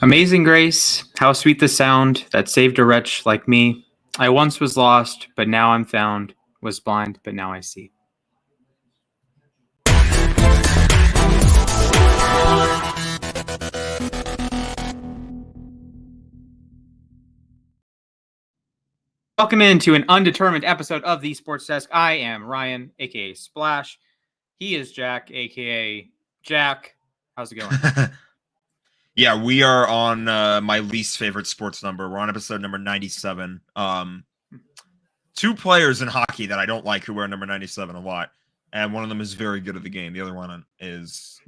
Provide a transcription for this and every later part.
Amazing grace, how sweet the sound that saved a wretch like me. I once was lost, but now I'm found, was blind, but now I see. Welcome into an undetermined episode of the Sports Desk. I am Ryan, aka Splash. He is Jack, aka Jack. How's it going? Yeah, we are on my least favorite sports number. We're on episode number 97. Two players in hockey that I don't like who wear number 97 a lot. And one of them is very good at the game. The other one is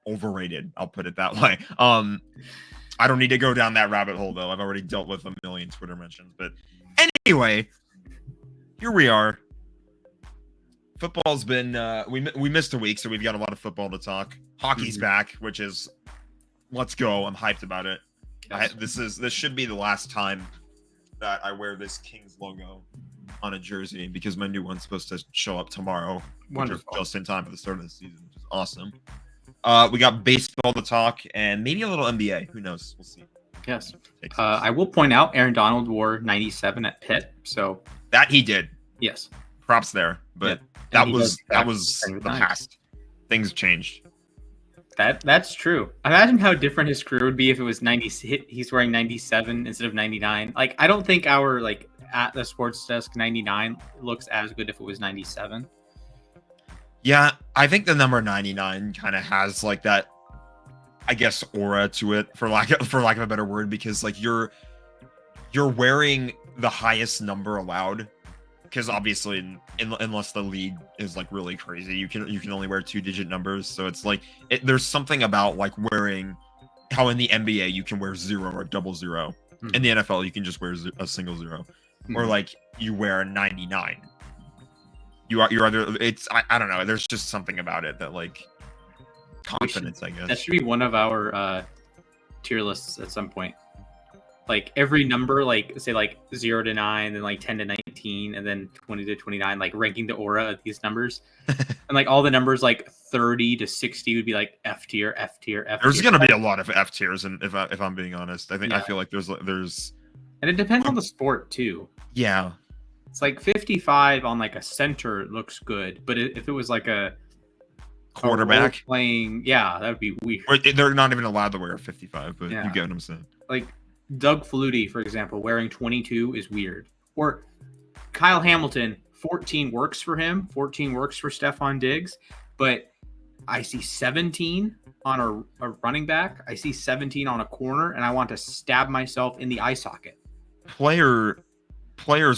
overrated. I'll put it that way. I don't need to go down that rabbit hole, though. I've already dealt with a million Twitter mentions. But anyway, here we are. Football's been we missed a week, so we've got a lot of football to talk. Hockey's back, which is let's go. I'm hyped about it. Yes. This should be the last time that I wear this Kings logo on a jersey because my new one's supposed to show up tomorrow. Wonderful. Just in time for the start of the season, which is awesome. We got baseball to talk and maybe a little NBA. Who knows? We'll see. Yes. I will point out Aaron Donald wore 97 at Pitt, so that he did. Yes. Props there, but yeah. that was the past. Things changed. That's true. Imagine how different his career would be if it was 90. He's wearing 97 instead of 99. Like, I don't think our at the Sports Desk 99 looks as good if it was 97. Yeah, I think the number 99 kind of has like that, I guess, aura to it, for lack of a better word, because like you're wearing the highest number allowed. Because obviously, unless the league is like really crazy, you can only wear 2-digit numbers. So it's like there's something about like wearing how in the NBA you can wear 0 or double 0. Mm-hmm. In the NFL you can just wear a single 0, or like you wear 99. You're either I don't know. There's just something about it that like confidence. I guess that should be one of our tier lists at some point. Like every number, like say like 0 to 9, then like 10 to 19, and then 20 to 29, like ranking the aura of these numbers. And like all the numbers like 30 to 60 would be like F tier, F tier, F tier. There's gonna be a lot of F tiers, and if I'm being honest, I feel like there's and it depends on the sport too. Yeah. It's like 55 on like a center looks good, but if it was like a quarterback playing, that would be weird. Or they're not even allowed to wear a 55, but you get what I'm saying. Like Doug Flutie, for example, wearing 22 is weird. Or Kyle Hamilton, 14 works for him. 14 works for Stephon Diggs. But I see 17 on a running back. I see 17 on a corner, and I want to stab myself in the eye socket. Players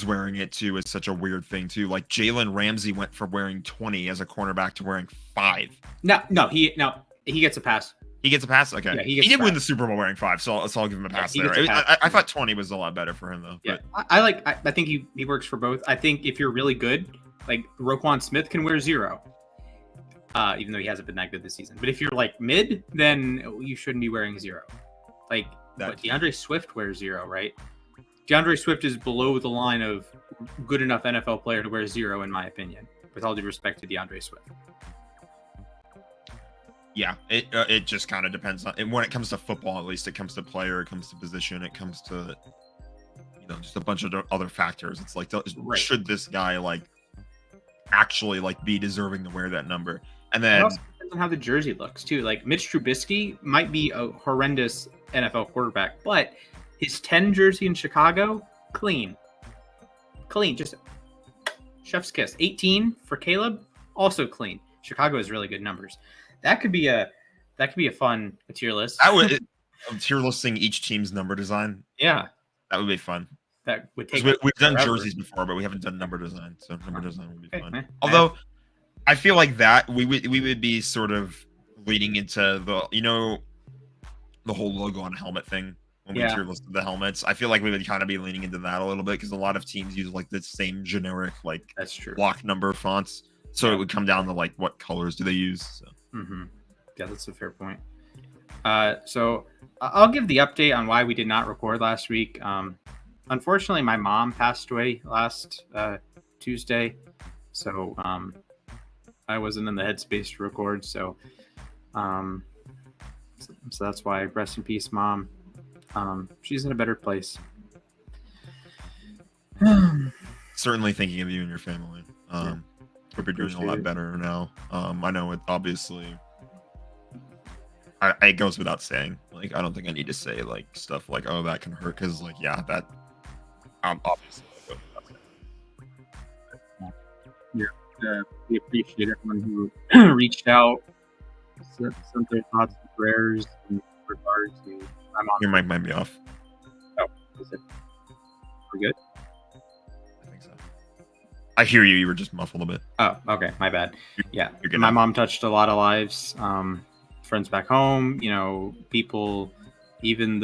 wearing it, too, is such a weird thing, too. Like, Jalen Ramsey went from wearing 20 as a cornerback to wearing 5. No, he gets a pass. He gets a pass? Okay. Yeah, he did win the Super Bowl wearing 5, so I'll give him a pass there. I thought 20 was a lot better for him, though. Yeah, but I think he works for both. I think if you're really good, like Roquan Smith can wear 0, even though he hasn't been that good this season. But if you're like mid, then you shouldn't be wearing 0. Like, but DeAndre Swift wears 0, right? DeAndre Swift is below the line of good enough NFL player to wear 0, in my opinion, with all due respect to DeAndre Swift. Yeah, it just kind of depends on, and when it comes to football, at least it comes to player, it comes to position, it comes to just a bunch of other factors. It's like, should this guy like actually like be deserving to wear that number? And then it also depends on how the jersey looks too. Like Mitch Trubisky might be a horrendous NFL quarterback, but his 10 jersey in Chicago, clean, just chef's kiss. 18 for Caleb, also clean. Chicago has really good numbers. That could be a fun tier list. Tier listing each team's number design. Yeah, that would be fun. That would take. We've done jerseys before, but we haven't done number design. So number design would be fun. Although I feel like that we would be sort of leading into the whole logo on helmet thing when we tier listed the helmets. I feel like we would kind of be leaning into that a little bit because a lot of teams use like the same generic that's true block number fonts. So it would come down to like what colors do they use. So. Mm-hmm. Yeah, that's a fair point. So I'll give the update on why we did not record last week. Unfortunately, my mom passed away last Tuesday, so I wasn't in the headspace to record. So So that's why rest in peace, Mom. She's in a better place. Certainly thinking of you and your family. Yeah. Hope you're doing a Appreciate lot it. better now. I know it obviously. It goes without saying. Like, I don't think I need to say like stuff like, "Oh, that can hurt," because like, yeah, that obviously. Goes without saying. We appreciate everyone who reached out, sent their thoughts and prayers in regards to my mom. Your mic might be off. Oh, is it? We're good? I think so. I hear you. You were just muffled a bit. Oh, okay. My bad. Yeah. You're good My now. mom touched a lot of lives. Friends back home, people, even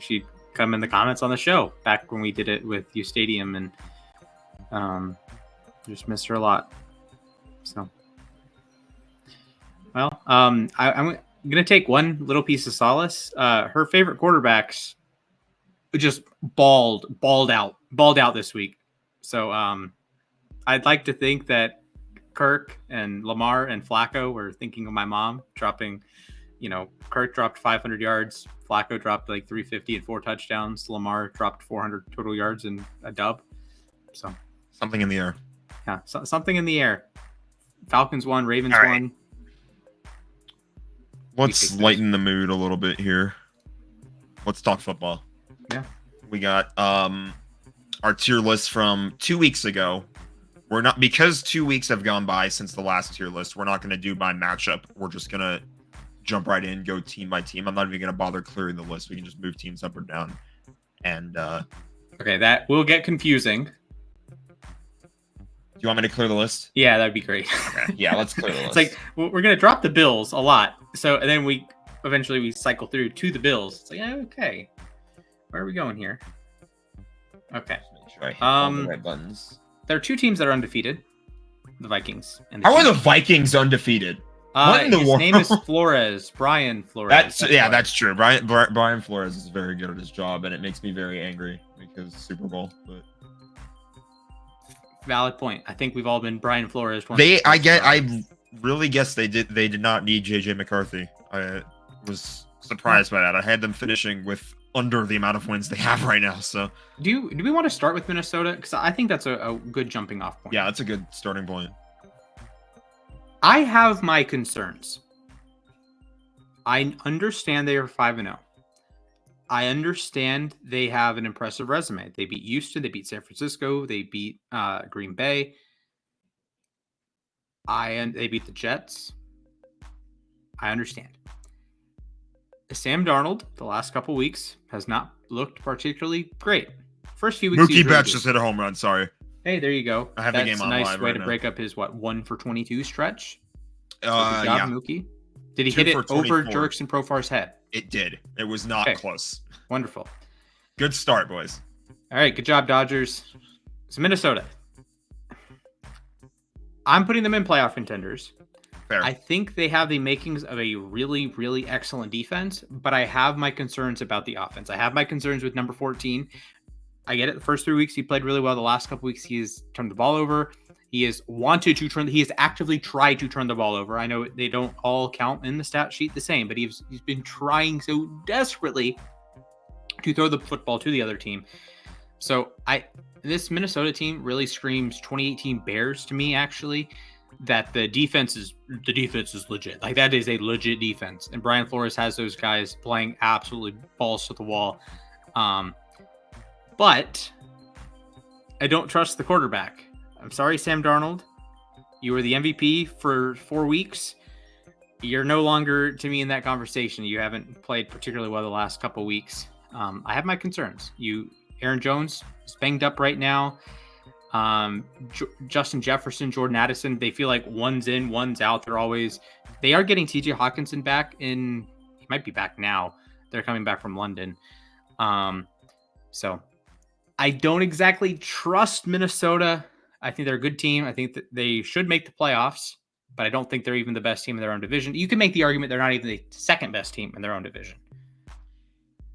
she'd come in the comments on the show back when we did it with U Stadium, and just miss her a lot. So, well, I'm gonna take one little piece of solace. Her favorite quarterbacks just balled out this week. So, I'd like to think that Kirk and Lamar and Flacco were thinking of my mom dropping. Kirk dropped 500 yards. Flacco dropped like 350 and 4 touchdowns. Lamar dropped 400 total yards and a dub. So Something in the air. yeah, something in the air. Falcons won, Ravens All right. won. Let's lighten the mood a little bit here. Let's talk football. Yeah. We got our tier list from 2 weeks ago. We're not, because 2 weeks have gone by since the last tier list, we're not going to do by matchup. We're just going to jump right in, go team by team. I'm not even going to bother clearing the list. We can just move teams up or down. And okay, that will get confusing. Do you want me to clear the list? Yeah, that'd be great. Okay. Yeah, let's clear the list. It's like we're going to drop the Bills a lot. So, and then we eventually cycle through to the Bills. It's like, okay, where are we going here? Okay. Make sure I hit all the right buttons. There are 2 teams that are undefeated. The Vikings. And the How are Chiefs. the Vikings undefeated? What in the his world? name is Flores. Brian Flores. That's true. Brian Flores is very good at his job, and it makes me very angry because Super Bowl. But valid point. I think we've all been Brian Flores. I really guess they did not need JJ McCarthy. I was surprised by that. I had them finishing with under the amount of wins they have right now. So do we want to start with Minnesota? Because I think that's a good jumping off point. Yeah, that's a good starting point. I have my concerns. I understand they are 5-0. I understand they have an impressive resume. They beat Houston, they beat San Francisco, they beat Green Bay. They beat the Jets. I understand. Sam Darnold, the last couple weeks, has not looked particularly great. First few weeks, Mookie Betts just hit a home run. Sorry. Hey, there you go. I have the game on nice live way right to now. break up his 1 for 22 stretch. Good Yeah. job, Mookie. Did he 2 hit it for over 24. Jerks and Profar's head? It did. It was not Okay. close. Wonderful. Good start, boys. All right, good job, Dodgers. It's Minnesota. I'm putting them in playoff contenders. Fair. I think they have the makings of a really, really excellent defense, but I have my concerns about the offense. I have my concerns with number 14. I get it. The first 3 weeks, he played really well. The last couple weeks, he has turned the ball over. He has actively tried to turn the ball over. I know they don't all count in the stat sheet the same, but he's been trying so desperately to throw the football to the other team. So this Minnesota team really screams 2018 Bears to me, actually, that the defense is legit. Like, that is a legit defense. And Brian Flores has those guys playing absolutely balls to the wall. But I don't trust the quarterback. I'm sorry, Sam Darnold. You were the MVP for 4 weeks. You're no longer, to me, in that conversation. You haven't played particularly well the last couple weeks. I have my concerns. Aaron Jones is banged up right now. Justin Jefferson, Jordan Addison, they feel like one's in, one's out. They are getting TJ Hawkinson back he might be back now. They're coming back from London. So I don't exactly trust Minnesota. I think they're a good team. I think that they should make the playoffs, but I don't think they're even the best team in their own division. You can make the argument they're not even the second best team in their own division.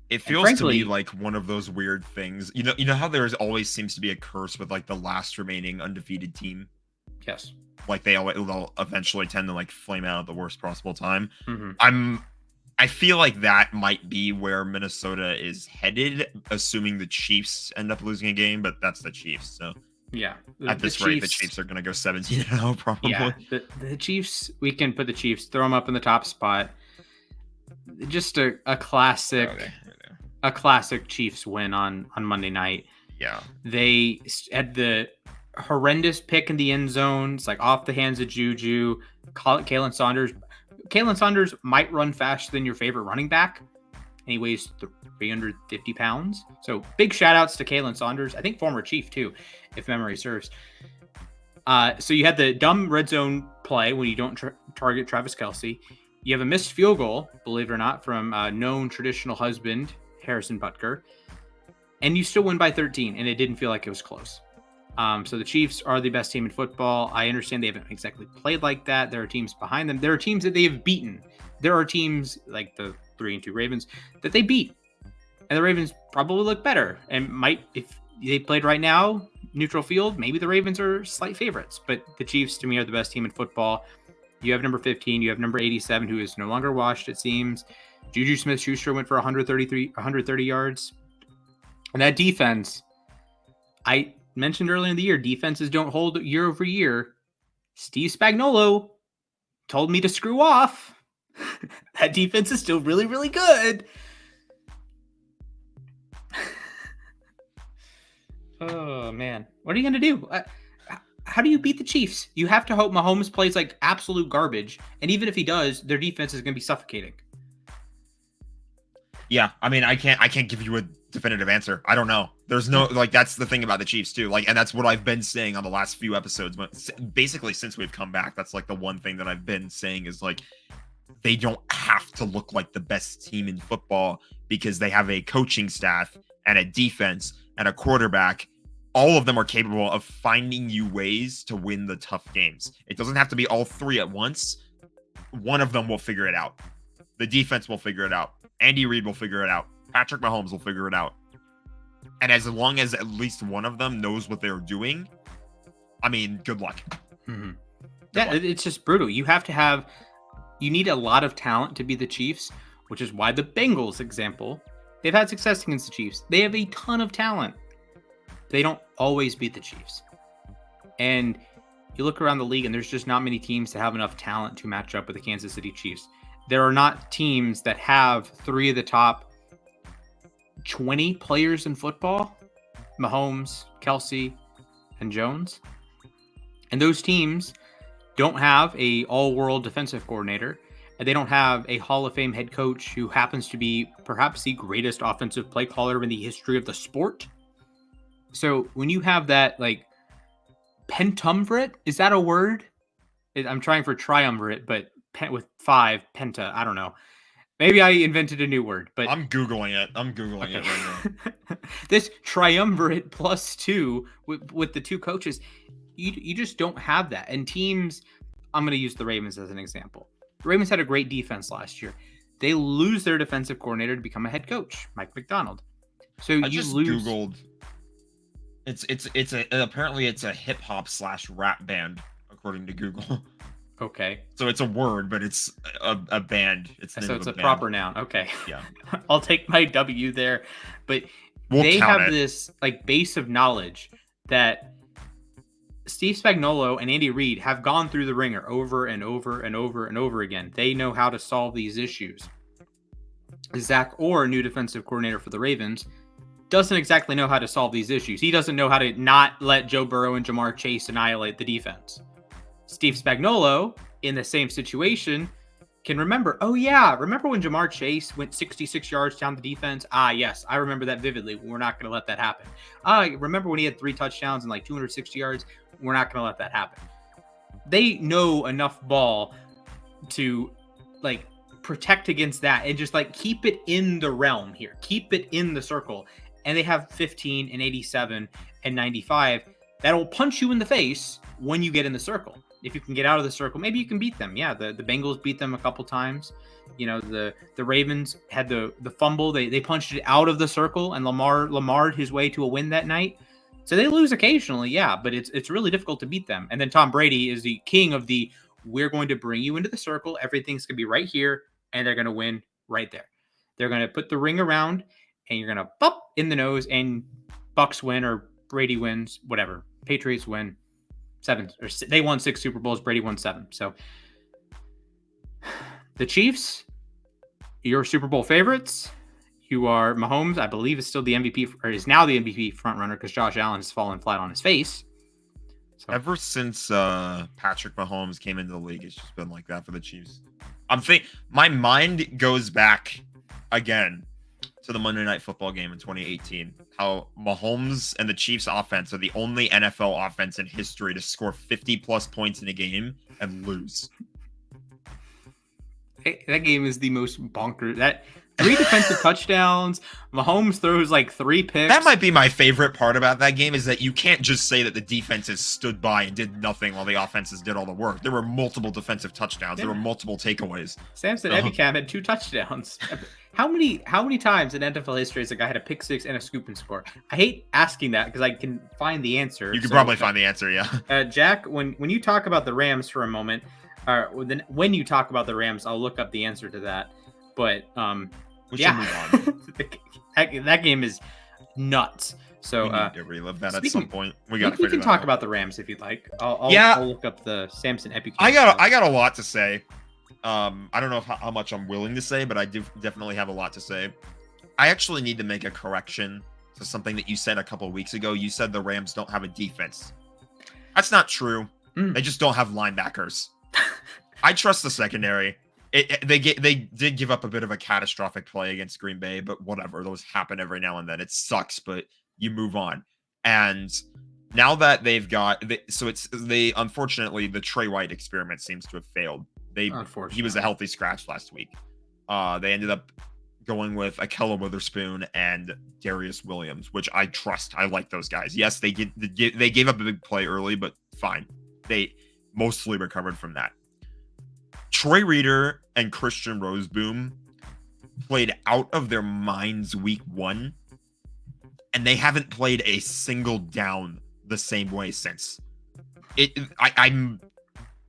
It feels to me like one of those weird things. You know how there always seems to be a curse with like the last remaining undefeated team? Yes. Like they'll eventually tend to like flame out at the worst possible time. Mm-hmm. I'm I feel like that might be where Minnesota is headed, assuming the Chiefs end up losing a game, but that's the Chiefs. So Yeah. at this rate, the Chiefs are going to go 17-0 probably. Yeah, the Chiefs, we can put the Chiefs, throw them up in the top spot. Just a classic, a classic Chiefs win on Monday night. Yeah. They had the horrendous pick in the end zone. It's like off the hands of Juju. Kalen Saunders. Kalen Saunders might run faster than your favorite running back. And he weighs 350 pounds. So big shout outs to Kalen Saunders. I think former Chief too, if memory serves. So you had the dumb red zone play when you don't target Travis Kelce. You have a missed field goal, believe it or not, from known traditional husband, Harrison Butker. And you still win by 13, and it didn't feel like it was close. So the Chiefs are the best team in football. I understand they haven't exactly played like that. There are teams behind them. There are teams that they have beaten. There are teams like the 3-2 Ravens that they beat. And the Ravens probably look better and might, if they played right now, neutral field, maybe the Ravens are slight favorites. But the Chiefs, to me, are the best team in football. You have number 15. You have number 87, who is no longer washed, it seems. Juju Smith-Schuster went for 130 yards. And that defense, I mentioned earlier in the year, defenses don't hold year over year. Steve Spagnuolo told me to screw off. That defense is still really, really good. Oh, man. What are you going to do? How do you beat the Chiefs? You have to hope Mahomes plays like absolute garbage. And even if he does, their defense is going to be suffocating. Yeah, I mean, I can't give you a definitive answer. I don't know. There's no, like, that's the thing about the Chiefs too. Like, and that's what I've been saying on the last few episodes. But basically, since we've come back, that's like the one thing that I've been saying is like, they don't have to look like the best team in football because they have a coaching staff and a defense and a quarterback. All of them are capable of finding you ways to win the tough games. It doesn't have to be all three at once. One of them will figure it out. The defense will figure it out. Andy Reid will figure it out. Patrick Mahomes will figure it out. And as long as at least one of them knows what they're doing, I mean, good luck. Mm-hmm. Yeah, it's just brutal. You need a lot of talent to be the Chiefs, which is why the Bengals, example, they've had success against the Chiefs. They have a ton of talent. They don't always beat the Chiefs. And you look around the league, and there's just not many teams that have enough talent to match up with the Kansas City Chiefs. There are not teams that have three of the top 20 players in football: Mahomes, Kelce, and Jones. And those teams don't have a all-world defensive coordinator, and they don't have a Hall of Fame head coach who happens to be perhaps the greatest offensive play caller in the history of the sport. So when you have that, like, pentumvirate, is that a word? I'm trying for triumvirate, but with 5, penta, I don't know. Maybe I invented a new word, but I'm Googling it. It right now. This triumvirate plus 2 with the two coaches, you just don't have that. And teams, I'm going to use the Ravens as an example. The Ravens had a great defense last year. They lose their defensive coordinator to become a head coach, Mike McDonald. So I just Googled. Apparently it's a hip hop / rap band according to Google. Okay. So it's a word, but it's a band. So it's a proper noun. Okay. Yeah. I'll take my W there. But they have this like base of knowledge that Steve Spagnuolo and Andy Reid have gone through the ringer over and over and over and over again. They know how to solve these issues. Zach Orr, new defensive coordinator for the Ravens, doesn't exactly know how to solve these issues. He doesn't know how to not let Joe Burrow and Jamar Chase annihilate the defense. Steve Spagnuolo, in the same situation, can remember, remember when Jamar Chase went 66 yards down the defense? Yes, I remember that vividly. We're not going to let that happen. Remember when he had 3 touchdowns and like 260 yards? We're not going to let that happen. They know enough ball to like protect against that and just like keep it in the realm here. Keep it in the circle. And they have 15 and 87 and 95 that'll punch you in the face when you get in the circle. If you can get out of the circle, maybe you can beat them. Yeah, the Bengals beat them a couple times. You know, the Ravens had the fumble. They punched it out of the circle, and Lamar'd his way to a win that night. So they lose occasionally, yeah, but it's really difficult to beat them. And then Tom Brady is the king of we're going to bring you into the circle. Everything's going to be right here, and they're going to win right there. They're going to put the ring around, and you're going to bump in the nose, and Bucks win or Brady wins, whatever. Patriots win 7, or they won 6 Super Bowls. Brady won 7. So the Chiefs, your Super Bowl favorites. You are Mahomes, I believe, is still the MVP, or is now the MVP frontrunner because Josh Allen has fallen flat on his face. So. Ever since Patrick Mahomes came into the league, it's just been like that for the Chiefs. My mind goes back again to the Monday Night Football game in 2018. How Mahomes and the Chiefs offense are the only NFL offense in history to score 50+ points in a game and lose. That game is the most bonkers. That 3 defensive touchdowns. Mahomes throws like 3 picks. That might be my favorite part about that game, is that you can't just say that the defenses stood by and did nothing while the offenses did all the work. There were multiple defensive touchdowns. Yeah. There were multiple takeaways. Samson Ebicam had 2 touchdowns. How many times in NFL history has a guy had a pick 6 and a scoop and score? I hate asking that because I can find the answer. You can probably find the answer, yeah. Jack, when you talk about the Rams for a moment, then when you talk about the Rams, I'll look up the answer to that. But we should move on. that game is nuts. So we need to relive that at some point. We can talk about the Rams if you'd like. I'll look up the Samson Epic. I got a lot to say. I don't know how much I'm willing to say, but I do definitely have a lot to say. I actually need to make a correction to something that you said a couple of weeks ago. You said the Rams don't have a defense. That's not true. They just don't have linebackers. I trust the secondary. They did give up a bit of a catastrophic play against Green Bay, but whatever. Those happen every now and then. It sucks, but you move on. And now that they've got, unfortunately, the Trey White experiment seems to have failed. He was a healthy scratch last week. They ended up going with Akella Witherspoon and Darius Williams, which I trust. I like those guys. Yes, they gave up a big play early, but fine. They mostly recovered from that. Troy Reader and Christian Roseboom played out of their minds week 1, and they haven't played a single down the same way since. I'm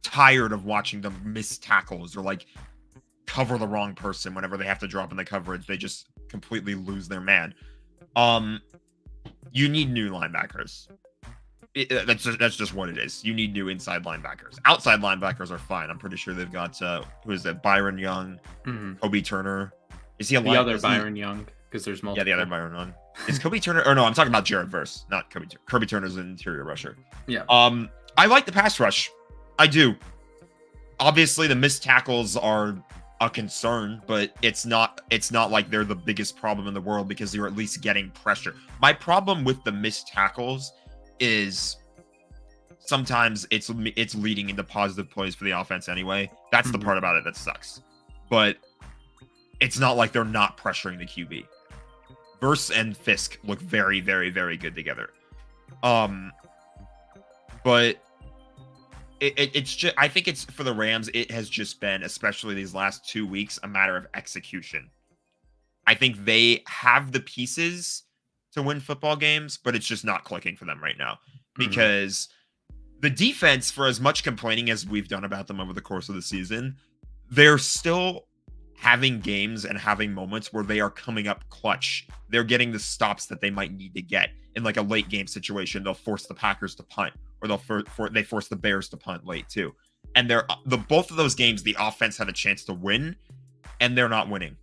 tired of watching them miss tackles or like cover the wrong person whenever they have to drop in the coverage. They just completely lose their man. You need new linebackers. That's just what it is. You need new inside linebackers. Outside linebackers are fine. I'm pretty sure they've got who is that? Byron Young, Kobe Turner. Is he the other Byron Young? Because there's multiple. Yeah, the other Byron Young. Is Kobe Turner? Or no, I'm talking about Jared Verse, not Kobe. Kobe Turner's an interior rusher. Yeah. I like the pass rush. I do. Obviously, the missed tackles are a concern, but it's not like they're the biggest problem in the world because you're at least getting pressure. My problem with the missed tackles is sometimes it's leading into positive plays for the offense anyway. That's the part about it that sucks. But it's not like they're not pressuring the QB. Verse and Fisk look very, very, very good together. But it's just, I think it's for the Rams, it has just been, especially these last 2 weeks, a matter of execution. I think they have the pieces to win football games, but it's just not clicking for them right now because the defense, for as much complaining as we've done about them over the course of the season, they're still having games and having moments where they are coming up clutch. They're getting the stops that they might need to get in like a late game situation. They'll force the Packers to punt, or they force the Bears to punt late too. And both of those games, the offense had a chance to win, and they're not winning.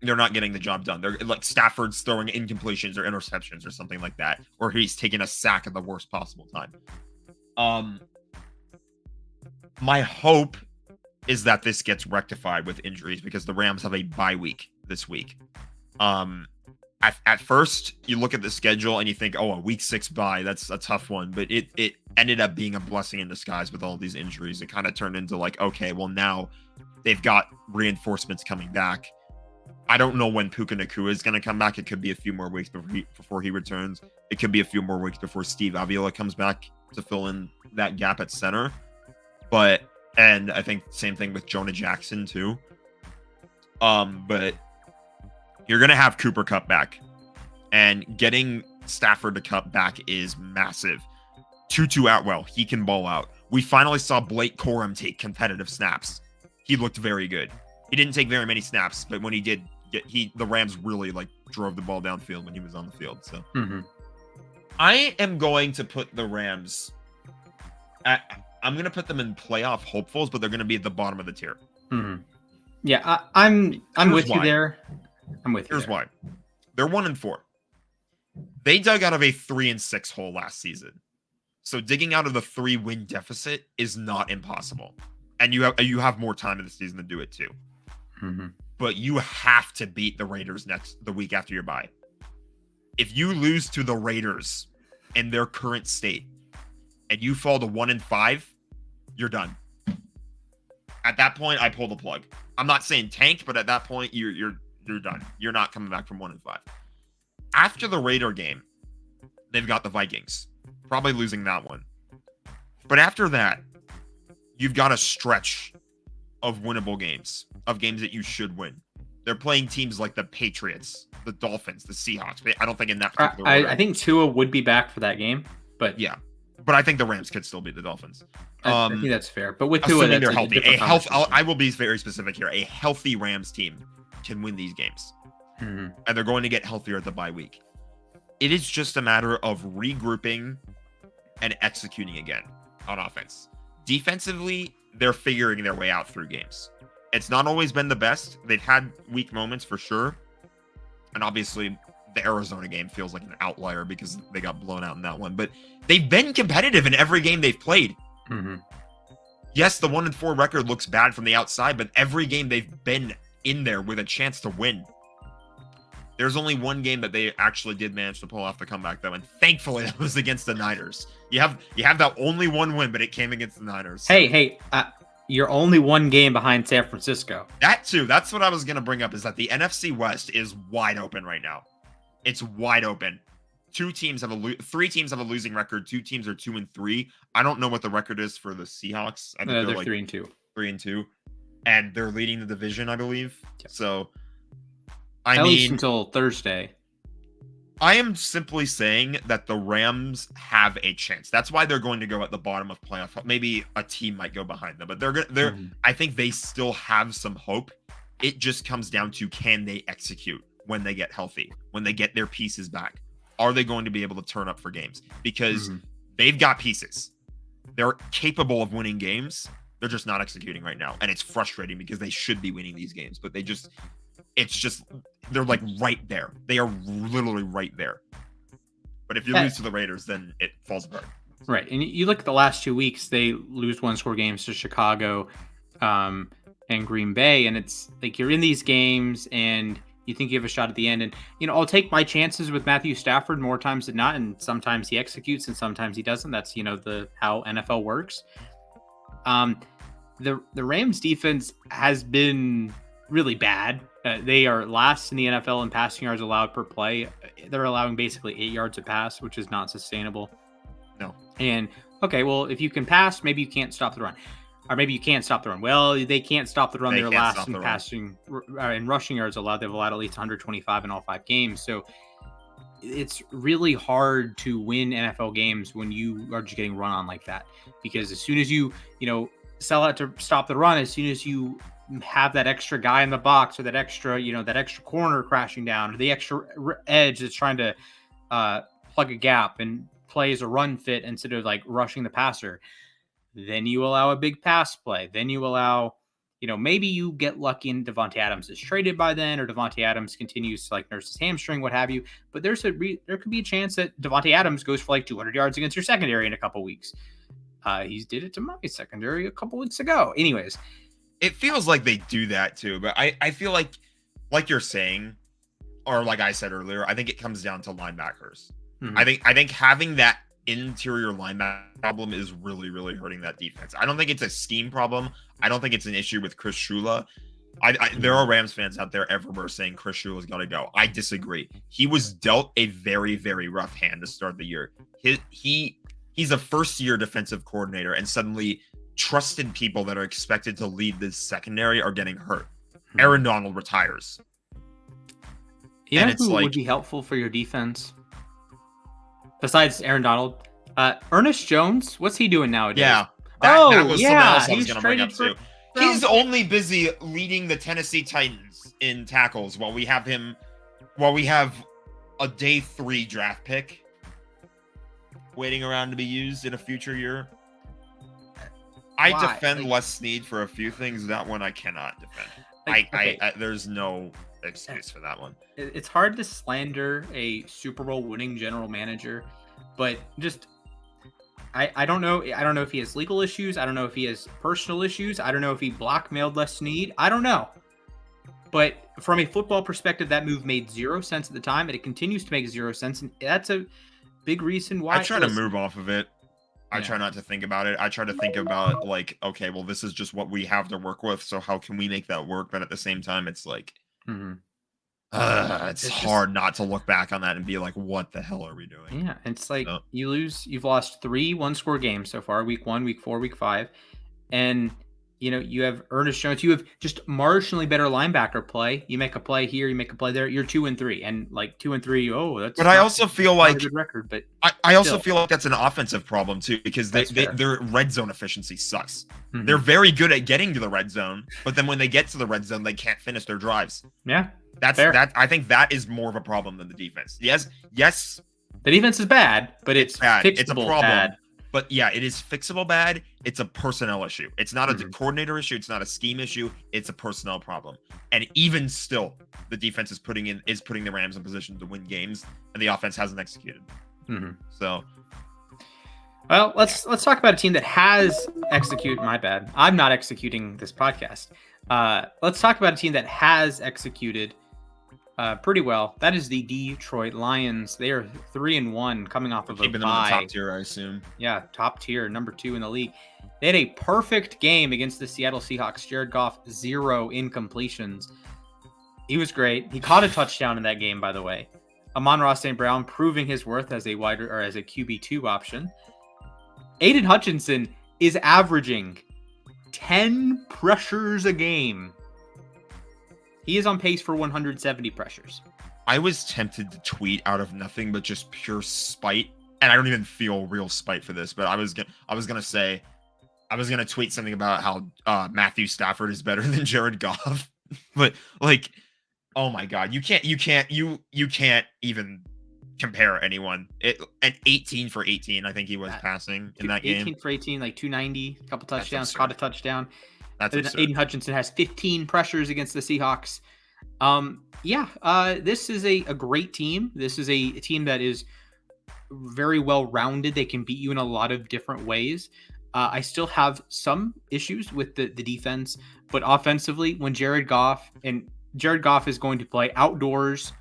They're not getting the job done. They're like Stafford's throwing incompletions or interceptions or something like that, or he's taking a sack at the worst possible time. My hope is that this gets rectified with injuries because the Rams have a bye week this week. At first, you look at the schedule and you think, oh, a week 6 bye, that's a tough one. But it ended up being a blessing in disguise with all these injuries. It kind of turned into like, okay, well, now they've got reinforcements coming back. I don't know when Puka Nacua is going to come back. It could be a few more weeks before he returns. It could be a few more weeks before Steve Avila comes back to fill in that gap at center. And I think same thing with Jonah Jackson too. But you're going to have Cooper Kupp back. And getting Stafford to Kupp back is massive. Tutu Atwell, he can ball out. We finally saw Blake Corum take competitive snaps. He looked very good. He didn't take very many snaps, but when he did, the Rams really like drove the ball downfield when he was on the field. So I am going to put the Rams. I'm going to put them in playoff hopefuls, but they're going to be at the bottom of the tier. Yeah, I'm with you there. I'm with you. Here's why. They're 1-4. They dug out of a 3-6 hole last season. So digging out of the 3-win deficit is not impossible. And you have more time in the season to do it too. But you have to beat the Raiders the week after your bye. If you lose to the Raiders in their current state and you fall to 1-5, you're done. At that point, I pull the plug. I'm not saying tank, but at that point, you're done. You're not coming back from 1-5. After the Raider game, they've got the Vikings, probably losing that one. But after that, you've got a stretch of winnable games, of games that you should win. They're playing teams like the Patriots, the Dolphins, the Seahawks. I don't think in that particular order. I think Tua would be back for that game, but yeah. But I think the Rams could still beat the Dolphins. I think that's fair. But with Tua, they're healthy. I will be very specific here. A healthy Rams team can win these games. And they're going to get healthier at the bye week. It is just a matter of regrouping and executing again on offense. Defensively, they're figuring their way out through games. It's not always been the best. They've had weak moments for sure. And obviously, the Arizona game feels like an outlier because they got blown out in that one. But they've been competitive in every game they've played. Yes, the 1-4 record looks bad from the outside, but every game they've been in there with a chance to win. There's only one game that they actually did manage to pull off the comeback, though, and thankfully that was against the Niners. You have that only one win, but it came against the Niners. So. Hey, you're only one game behind San Francisco. That too. That's what I was going to bring up, is that the NFC West is wide open right now. It's wide open. Three teams have a losing record. 2 teams are 2-3. I don't know what the record is for the Seahawks. I think they're like 3-2. 3-2, and they're leading the division, I believe. Yep. So, at least until Thursday. I am simply saying that the Rams have a chance. That's why they're going to go at the bottom of playoff. Maybe a team might go behind them, but they're. I think they still have some hope. It just comes down to, can they execute when they get healthy, when they get their pieces back? Are they going to be able to turn up for games? Because they've got pieces. They're capable of winning games. They're just not executing right now. And it's frustrating because they should be winning these games, but they're like right there. They are literally right there. But if you lose to the Raiders, then it falls apart. Right. And you look at the last 2 weeks, they lose 1-score games to Chicago and Green Bay. And it's like, you're in these games and you think you have a shot at the end. And, I'll take my chances with Matthew Stafford more times than not. And sometimes he executes and sometimes he doesn't. That's, how NFL works. The Rams defense has been really bad. They are last in the NFL in passing yards allowed per play. They're allowing basically 8 yards a pass, which is not sustainable. No. And, okay, well, if you can pass, maybe you can't stop the run. Or maybe you can't stop the run. Well, they can't stop the run. They're last in passing and rushing yards allowed. They've allowed at least 125 in all 5 games. So it's really hard to win NFL games when you are just getting run on like that. Because as soon as you, sell out to stop the run, as soon as you have that extra guy in the box or that extra corner crashing down, or the extra edge that's trying to plug a gap and plays a run fit instead of like rushing the passer, then you allow a big pass play. Then you allow, maybe you get lucky and Devontae Adams is traded by then, or Devontae Adams continues to nurse his hamstring, what have you. But there could be a chance that Devontae Adams goes for 200 yards against your secondary in a couple weeks. He did it to my secondary a couple weeks ago. Anyways, it feels like they do that too, but I feel like you're saying, or like I said earlier, I think it comes down to linebackers. I think having that interior linebacker problem is really, really hurting that defense. I don't think it's a scheme problem. I don't think it's an issue with Chris Shula. There are Rams fans out there everywhere saying Chris Shula's got to go. I disagree. He was dealt a very, very rough hand to start the year. He's a first-year defensive coordinator, and suddenly trusted people that are expected to lead this secondary are getting hurt. Aaron Donald retires. Who would be helpful for your defense? Besides Aaron Donald, Ernest Jones, what's he doing nowadays? Yeah, that was someone else I was going to bring up too. He's only busy leading the Tennessee Titans in tackles while we have a day 3 draft pick waiting around to be used in a future year. I defend Les Snead for a few things. That one I cannot defend. I there's no excuse for that one. It's hard to slander a Super Bowl winning general manager, but just I don't know. I don't know if he has legal issues. I don't know if he has personal issues. I don't know if he blackmailed Les Snead. I don't know. But from a football perspective, that move made 0 sense at the time, and it continues to make 0 sense. And that's a big reason why I try to move off of it. I try not to think about it. I try to think about like, okay, well, this is just what we have to work with. So how can we make that work? But at the same time, it's like, it's hard not to look back on that and be like, what the hell are we doing? Yeah, it's like you've lost 3 one-score games so far, week 1, week 4, week 5, and you have Ernest Jones. You have just marginally better linebacker play. You make a play here, you make a play there. You're 2-3, and like 2-3. Oh, that's. But I also feel like a good record. But I also feel like that's an offensive problem too, because their red zone efficiency sucks. Mm-hmm. They're very good at getting to the red zone, but then when they get to the red zone, they can't finish their drives. Yeah, that's fair. I think that is more of a problem than the defense. Yes. The defense is bad, but it's bad. It's a problem. Bad. But yeah, it is fixable bad. It's a personnel issue. It's not a coordinator issue. It's not a scheme issue. It's a personnel problem. And even still, the defense is putting the Rams in position to win games, and the offense hasn't executed. So, well, let's talk about a team that has executed. My bad. I'm not executing this podcast. Let's talk about a team that has executed pretty well. That is the Detroit Lions. They are 3-1 coming off of a bye. Keeping them in the top tier, I assume. Yeah, top tier, number 2 in the league. They had a perfect game against the Seattle Seahawks. Jared Goff, 0 incompletions. He was great. He caught a touchdown in that game, by the way. Amon-Ra St. Brown proving his worth as a as a QB2 option. Aiden Hutchinson is averaging 10 pressures a game. He is on pace for 170 pressures. I was tempted to tweet out of nothing but just pure spite, and I don't even feel real spite for this, but I was gonna tweet something about how Matthew Stafford is better than Jared Goff. But like, oh my god, you can't even compare anyone. An 18 for 18, I think he was passing in that game. 18 for 18, like 290, a couple touchdowns, caught a touchdown. That's Aiden Hutchinson has 15 pressures against the Seahawks. This is a great team. This is a team that is very well rounded. They can beat you in a lot of different ways. I still have some issues with the defense, but offensively, when Jared Goff is going to play outdoors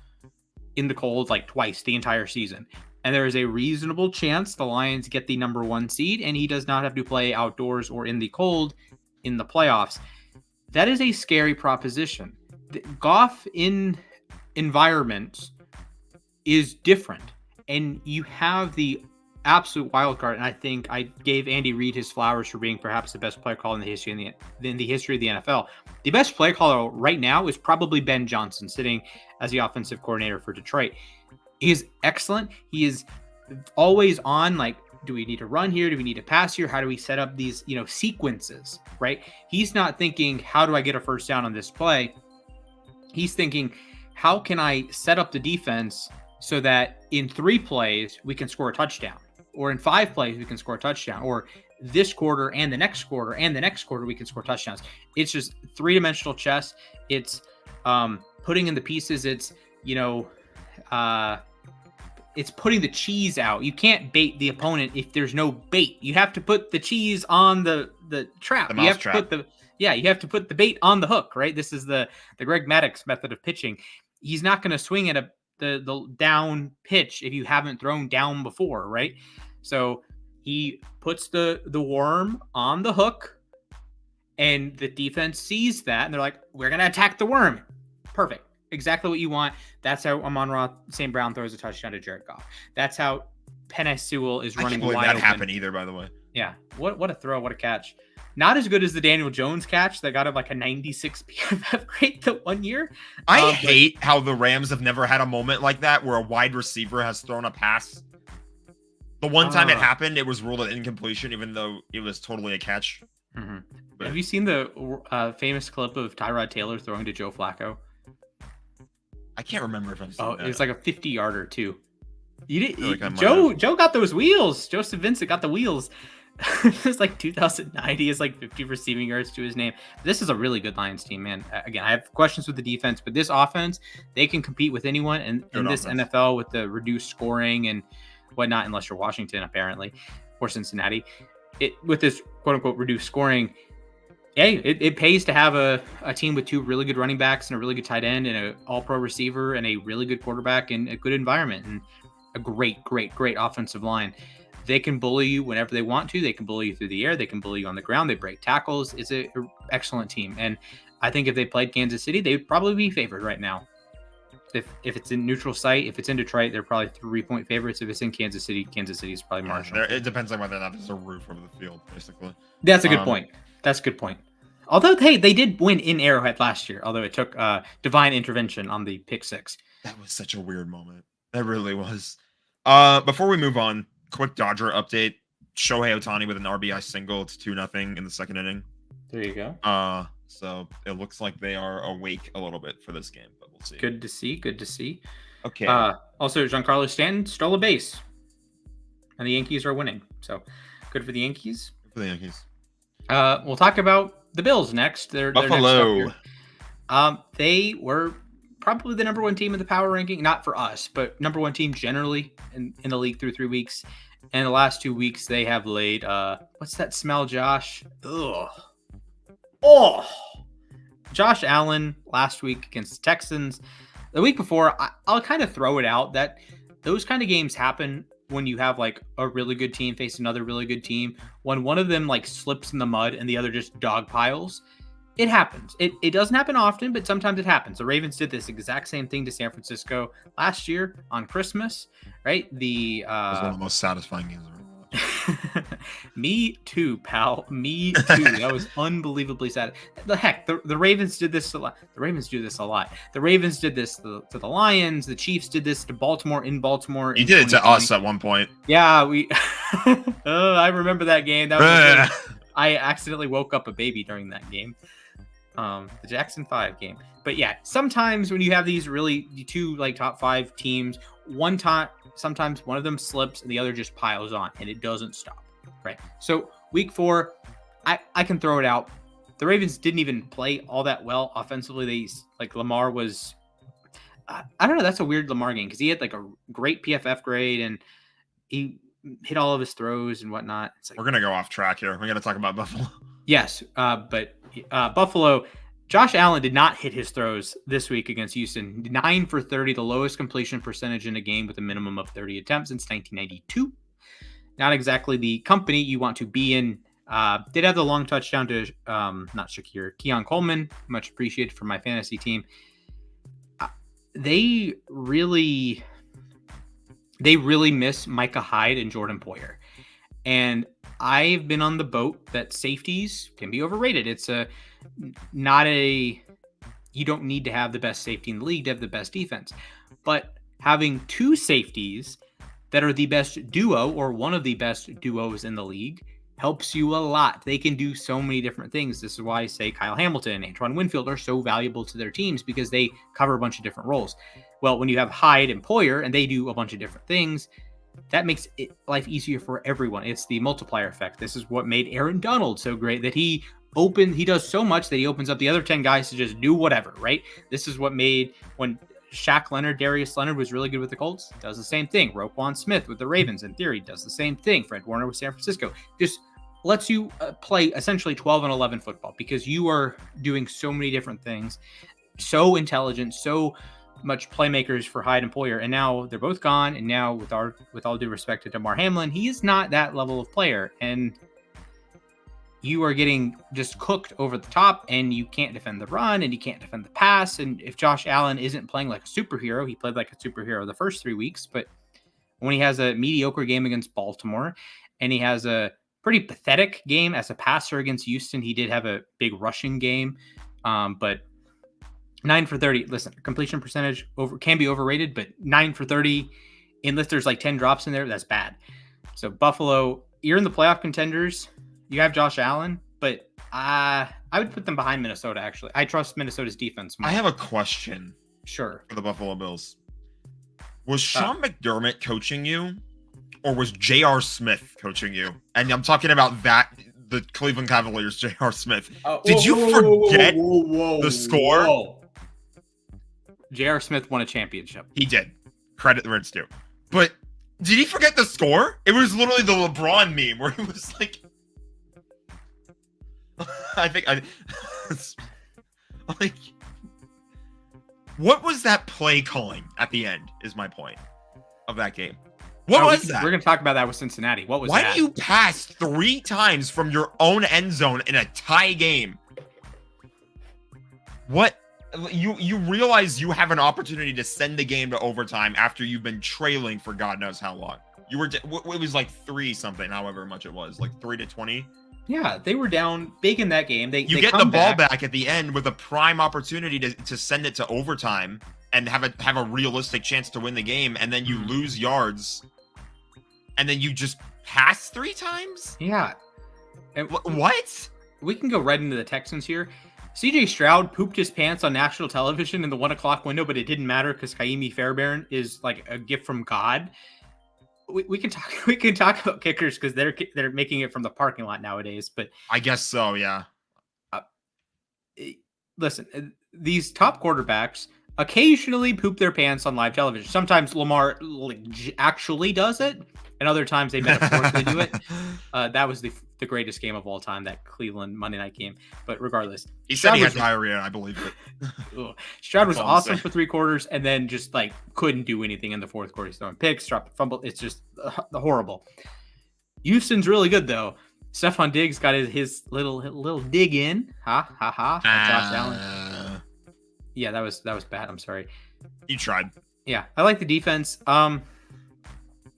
in the cold like twice the entire season. And there is a reasonable chance the Lions get the number 1 seed, and he does not have to play outdoors or in the cold in the playoffs. That is a scary proposition. Goff in environments is different, and you have the absolute wild card. And I think I gave Andy Reid his flowers for being perhaps the best play caller in the history of the NFL. The best play caller right now is probably Ben Johnson, sitting as the offensive coordinator for Detroit. He is excellent. He is always on, like, do we need to run here? Do we need to pass here? How do we set up these, sequences, right? He's not thinking, how do I get a first down on this play? He's thinking, how can I set up the defense so that in 3 plays we can score a touchdown, or in 5 plays we can score a touchdown, or this quarter and the next quarter and the next quarter we can score touchdowns. It's just 3-dimensional chess. It's putting in the pieces. It's, it's putting the cheese out. You can't bait the opponent if there's no bait. You have to put the cheese on the trap. You have to put the bait on the hook, right? This is the Greg Maddux method of pitching. He's not going to swing at the down pitch if you haven't thrown down before, right? So he puts the worm on the hook, and the defense sees that, and they're like, we're going to attack the worm. Perfect. Exactly what you want. That's how Amon-Ra St. Brown throws a touchdown to Jared Goff. That's how Penei Sewell is running wide open. That happened either, by the way. Yeah. What a throw. What a catch. Not as good as the Daniel Jones catch that got him like a 96 PFF grade the one year. I hate how the Rams have never had a moment like that where a wide receiver has thrown a pass. The one time it happened, it was ruled an incompletion, even though it was totally a catch. Mm-hmm. But Have you seen the famous clip of Tyrod Taylor throwing to Joe Flacco? I can't remember if I've seen Oh, that. it was like a 50-yarder too. You feel like I did might Joe? have. Joe got those wheels. Joseph Vincent got the wheels. It was like 2009. He has like 50 receiving yards to his name. This is a really good Lions team, man. Again, I have questions with the defense, but this offense, they can compete with anyone. And in Good this offense. NFL with the reduced scoring and whatnot, unless you're Washington apparently or Cincinnati, with this quote unquote reduced scoring. Hey, it pays to have a team with two really good running backs and a really good tight end and an all-pro receiver and a really good quarterback and a good environment and a great offensive line. They can bully you whenever they want to. They can bully you through the air. They can bully you on the ground. They break tackles. It's an excellent team. And I think if they played Kansas City, they would probably be favored right now. If it's in neutral site, if it's in Detroit, they're probably 3-point favorites. If it's in Kansas City is probably marginal. It depends on whether or not there's a roof over the field, basically. That's a good point. That's a good point. Although, hey, they did win in Arrowhead last year, although it took divine intervention on the pick six. That was such a weird moment. That really was. Before we move on, quick Dodger update. Shohei Ohtani with an RBI single. It's 2-0 in the second inning. There you go. So it looks like they are awake a little bit for this game, but we'll see. Good to see. Okay. Also, Giancarlo Stanton stole a base, and the Yankees are winning. So good for the Yankees. Good for the Yankees. We'll talk about the Bills next. Buffalo. They were probably the number one team in the power ranking, not for us, but number one team generally in the league through 3 weeks. And the last 2 weeks they have laid. What's that smell, Josh? Ugh. Oh, Josh Allen last week against the Texans. The week before, I'll kind of throw it out that those kind of games happen when you have like a really good team face another really good team. When one of them like slips in the mud and the other just dog piles, it happens. It doesn't happen often, but sometimes it happens. The Ravens did this exact same thing to San Francisco last year on Christmas, right? It was one of the most satisfying games I've ever watched. Me too, pal. Me too. That was unbelievably sad. The Ravens did this a lot. The Ravens do this a lot. The Ravens did this to the Lions. The Chiefs did this to Baltimore in Baltimore. You did it to us at one point. Yeah, we. I remember that game. That was I accidentally woke up a baby during that game. The Jackson 5 game. But yeah, sometimes when you have these really two like top 5 teams, sometimes one of them slips and the other just piles on and it doesn't stop. Right. So week 4, I can throw it out. The Ravens didn't even play all that well offensively. Lamar was, I don't know. That's a weird Lamar game because he had like a great PFF grade and he hit all of his throws and whatnot. It's like, we're gonna go off track here. We got to talk about Buffalo. Yes, but Buffalo, Josh Allen did not hit his throws this week against Houston. 9 for 30, the lowest completion percentage in a game with a minimum of 30 attempts since 1992. Not exactly the company you want to be in. Did have the long touchdown to not Shakir, Keon Coleman. Much appreciated for my fantasy team. They really miss Micah Hyde and Jordan Poyer. And I've been on the boat that safeties can be overrated. It's you don't need to have the best safety in the league to have the best defense. But having 2 safeties that are the best duo or one of the best duos in the league helps you a lot. They can do so many different things. This is why I say Kyle Hamilton and Antoine Winfield are so valuable to their teams because they cover a bunch of different roles. Well, when you have Hyde and Poyer and they do a bunch of different things, that makes life easier for everyone. It's the multiplier effect. This is what made Aaron Donald so great, that he does so much that he opens up the other 10 guys to just do whatever, right? This is what made when Darius Leonard was really good with the Colts, does the same thing. Roquan Smith with the Ravens, in theory, does the same thing. Fred Warner with San Francisco just lets you play essentially 12 and 11 football because you are doing so many different things, so intelligent, so much playmakers for Hyde and Poyer, and now they're both gone. And now, with all due respect to Damar Hamlin, he is not that level of player, and you are getting just cooked over the top, and you can't defend the run, and you can't defend the pass. And if Josh Allen isn't playing like a superhero, he played like a superhero the first 3 weeks, but when he has a mediocre game against Baltimore, and he has a pretty pathetic game as a passer against Houston, he did have a big rushing game, but 9 for 30. Listen, completion percentage can be overrated, but 9 for 30, unless there's like 10 drops in there, that's bad. So Buffalo, you're in the playoff contenders. You have Josh Allen, but I would put them behind Minnesota, actually. I trust Minnesota's defense more. I have a question Sure. for the Buffalo Bills. Was Sean McDermott coaching you, or was J.R. Smith coaching you? And I'm talking about the Cleveland Cavaliers, J.R. Smith. Did you forget the score? J.R. Smith won a championship. He did. Credit where it's due. But did he forget the score? It was literally the LeBron meme where he was like, like, what was that play calling at the end is my point of that game. What was that? We're going to talk about that with Cincinnati. What was that? Why do you pass 3 times from your own end zone in a tie game? What? You realize you have an opportunity to send the game to overtime after you've been trailing for God knows how long. It was like 3 something, however much it was, like 3-20. Yeah, they were down big in that game. They get the ball back at the end with a prime opportunity to send it to overtime and have a realistic chance to win the game, and then you lose yards, and then you just pass 3 times? Yeah. And what? We can go right into the Texans here. CJ Stroud pooped his pants on national television in the 1 o'clock window, but it didn't matter because Kaimi Fairbairn is like a gift from God. We can talk about kickers because they're making it from the parking lot nowadays. But I guess so, yeah. Listen, these top quarterbacks occasionally poop their pants on live television. Sometimes Lamar actually does it, and other times they metaphorically do it. That was the greatest game of all time, that Cleveland Monday night game. But regardless, he said he had diarrhea. I believe it. Stroud was awesome for 3 quarters, and then just like couldn't do anything in the 4th quarter. He's throwing picks, dropping fumble. It's just horrible. Houston's really good though. Stephon Diggs got his little dig in. Ha ha ha. Josh Allen. Yeah, that was bad. I'm sorry. You tried. Yeah, I like the defense.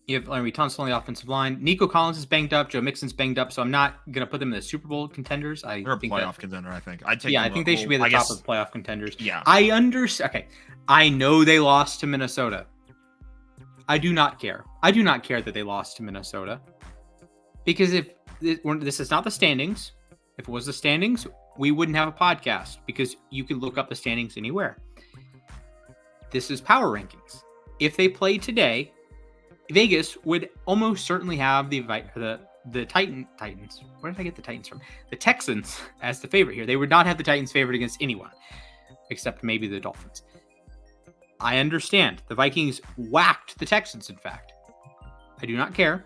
You have Larry Tunsil on the offensive line. Nico Collins is banged up. Joe Mixon's banged up. So I'm not gonna put them in the Super Bowl contenders. They're a playoff contender, I think. I think they should be at the top of the playoff contenders. Yeah. I understand. Okay, I know they lost to Minnesota. I do not care. I do not care that they lost to Minnesota, because if this is not the standings, if it was the standings, we wouldn't have a podcast because you could look up the standings anywhere. This is power rankings. If they played today, Vegas would almost certainly have the Titans. Where did I get the Titans from? The Texans as the favorite here. They would not have the Titans favored against anyone, except maybe the Dolphins. I understand. The Vikings whacked the Texans, in fact. I do not care.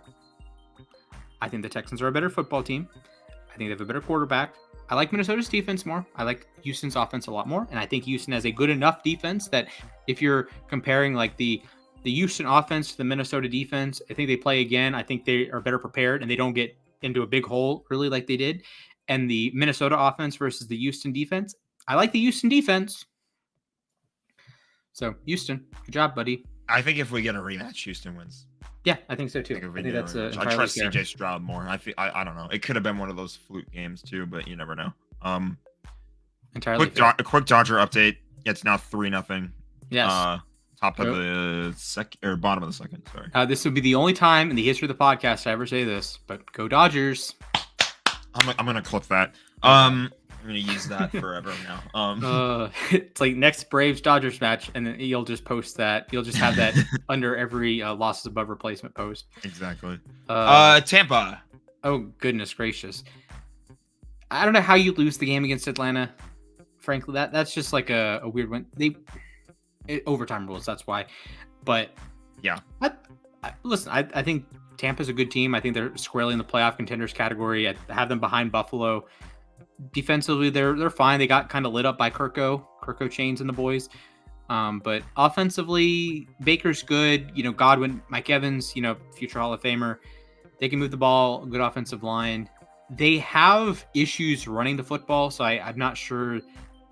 I think the Texans are a better football team. I think they have a better quarterback. I like Minnesota's defense more. I like Houston's offense a lot more. And I think Houston has a good enough defense that if you're comparing like the Houston offense to the Minnesota defense, I think they play again. I think they are better prepared and they don't get into a big hole really like they did. And the Minnesota offense versus the Houston defense, I like the Houston defense. So Houston, good job, buddy. I think if we get a rematch, Houston wins. Yeah, I think so too. I think that's I trust CJ Stroud more. I don't know. It could have been one of those fluke games too, but you never know. Entirely. A quick Dodger update. It's now 3-0. Yes. Top of the second or bottom of the second. Sorry. This would be the only time in the history of the podcast I ever say this, but go Dodgers. I'm gonna clip that. I'm gonna use that forever now. It's like next Braves Dodgers match, and then you'll just post that. You'll just have that under every losses above replacement post. Exactly. Tampa. Oh goodness gracious! I don't know how you lose the game against Atlanta. Frankly, that's just like a weird one. Overtime rules. That's why. But yeah, listen. I think Tampa's a good team. I think they're squarely in the playoff contenders category. I have them behind Buffalo. Defensively, they're fine. They got kind of lit up by Kirko Chains and the boys. But offensively, Baker's good. Godwin, Mike Evans, future Hall of Famer. They can move the ball. Good offensive line. They have issues running the football, so I'm not sure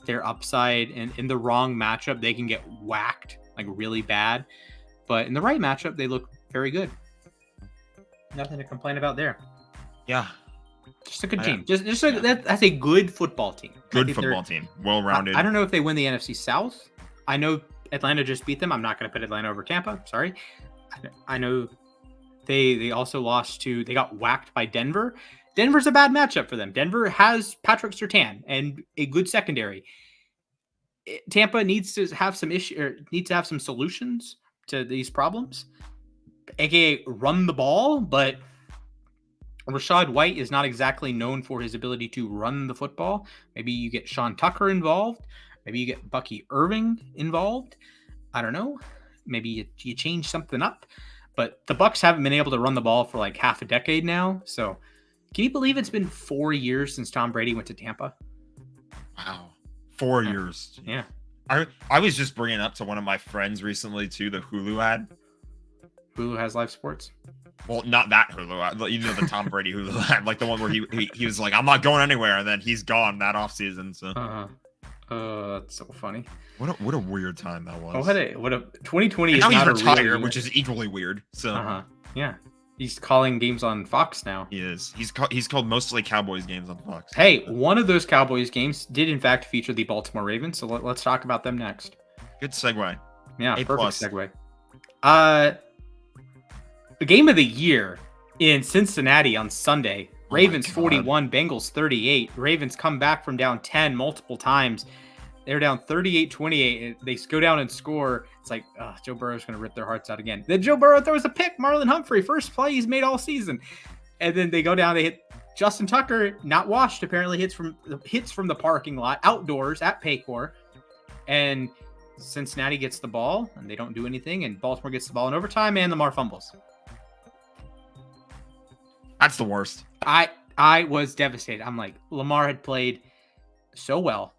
their upside. And in the wrong matchup, they can get whacked like really bad. But in the right matchup, they look very good. Nothing to complain about there. Yeah. Just a good team. That's a good football team. Good football team. Well-rounded. I don't know if they win the NFC South. I know Atlanta just beat them. I'm not going to put Atlanta over Tampa. Sorry. I know they also lost they got whacked by Denver. Denver's a bad matchup for them. Denver has Patrick Surtain and a good secondary. Tampa needs to have some needs to have some solutions to these problems, aka run the ball. But Rachaad White is not exactly known for his ability to run the football. Maybe you get Sean Tucker involved. Maybe you get Bucky Irving involved. I don't know. Maybe you change something up. But the Bucs haven't been able to run the ball for like half a decade now. So can you believe it's been 4 years since Tom Brady went to Tampa? Wow. 4 years. Yeah. I was just bringing up to one of my friends recently too, the Hulu ad. Hulu has live sports. Well, not that Hulu ad, the Tom Brady Hulu ad, like the one where he was like, I'm not going anywhere, and then he's gone that offseason. So that's so funny. What a weird time that was. Oh, what a 2020 and is now not he's retired, a real which is equally weird. So yeah. He's calling games on Fox now. He is. He's called mostly Cowboys games on Fox. Hey, one of those Cowboys games did in fact feature the Baltimore Ravens, so let's talk about them next. Good segue. Yeah, A+. perfect segue. The game of the year in Cincinnati on Sunday. Ravens 41, Bengals 38. Ravens come back from down 10 multiple times. They're down 38-28. They go down and score. It's like, Joe Burrow's going to rip their hearts out again. Then Joe Burrow throws a pick. Marlon Humphrey, first play he's made all season. And then they go down. They hit Justin Tucker, not washed, apparently hits from the parking lot, outdoors at Paycor. And Cincinnati gets the ball, and they don't do anything. And Baltimore gets the ball in overtime, and Lamar fumbles. That's the worst. I was devastated. I'm like, Lamar had played so well.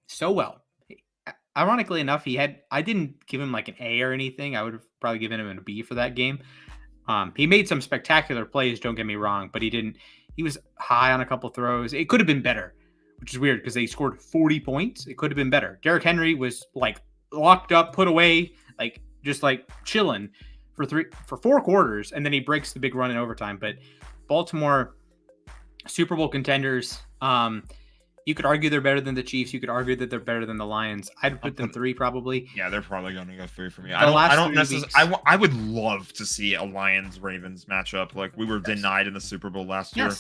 So well. Ironically enough, I didn't give him like an A or anything. I would have probably given him a B for that game. He made some spectacular plays, don't get me wrong, but he was high on a couple throws. It could have been better, which is weird because they scored 40 points. It could have been better. Derrick Henry was like locked up, put away, like just like chilling for 4 quarters, and then he breaks the big run in overtime. But Baltimore, Super Bowl contenders, you could argue they're better than the Chiefs. You could argue that they're better than the Lions. I'd put them 3 probably. Yeah, they're probably going to go 3 for me. I don't necessarily. I would love to see a Lions Ravens matchup like we were denied in the Super Bowl last year.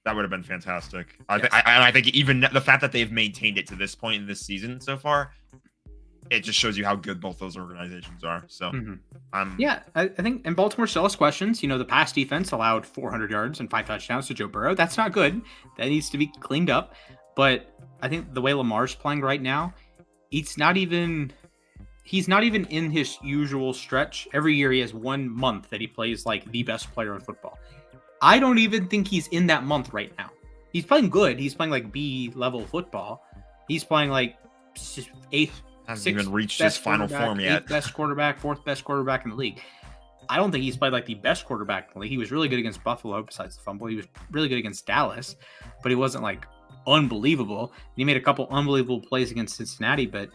That would have been fantastic. I think even the fact that they've maintained it to this point in this season so far, it just shows you how good both those organizations are. So, I think, and Baltimore still has questions. The pass defense allowed 400 yards and 5 touchdowns to Joe Burrow. That's not good. That needs to be cleaned up. But I think the way Lamar's playing right now, he's not even in his usual stretch. Every year he has 1 month that he plays like the best player in football. I don't even think he's in that month right now. He's playing good. He's playing like B level football. He's playing like 8th. Hasn't even reached his final form yet. 8th best quarterback, 4th best quarterback in the league. I don't think he's played like the best quarterback in the league. He was really good against Buffalo besides the fumble. He was really good against Dallas, but he wasn't like unbelievable. He made a couple unbelievable plays against Cincinnati, but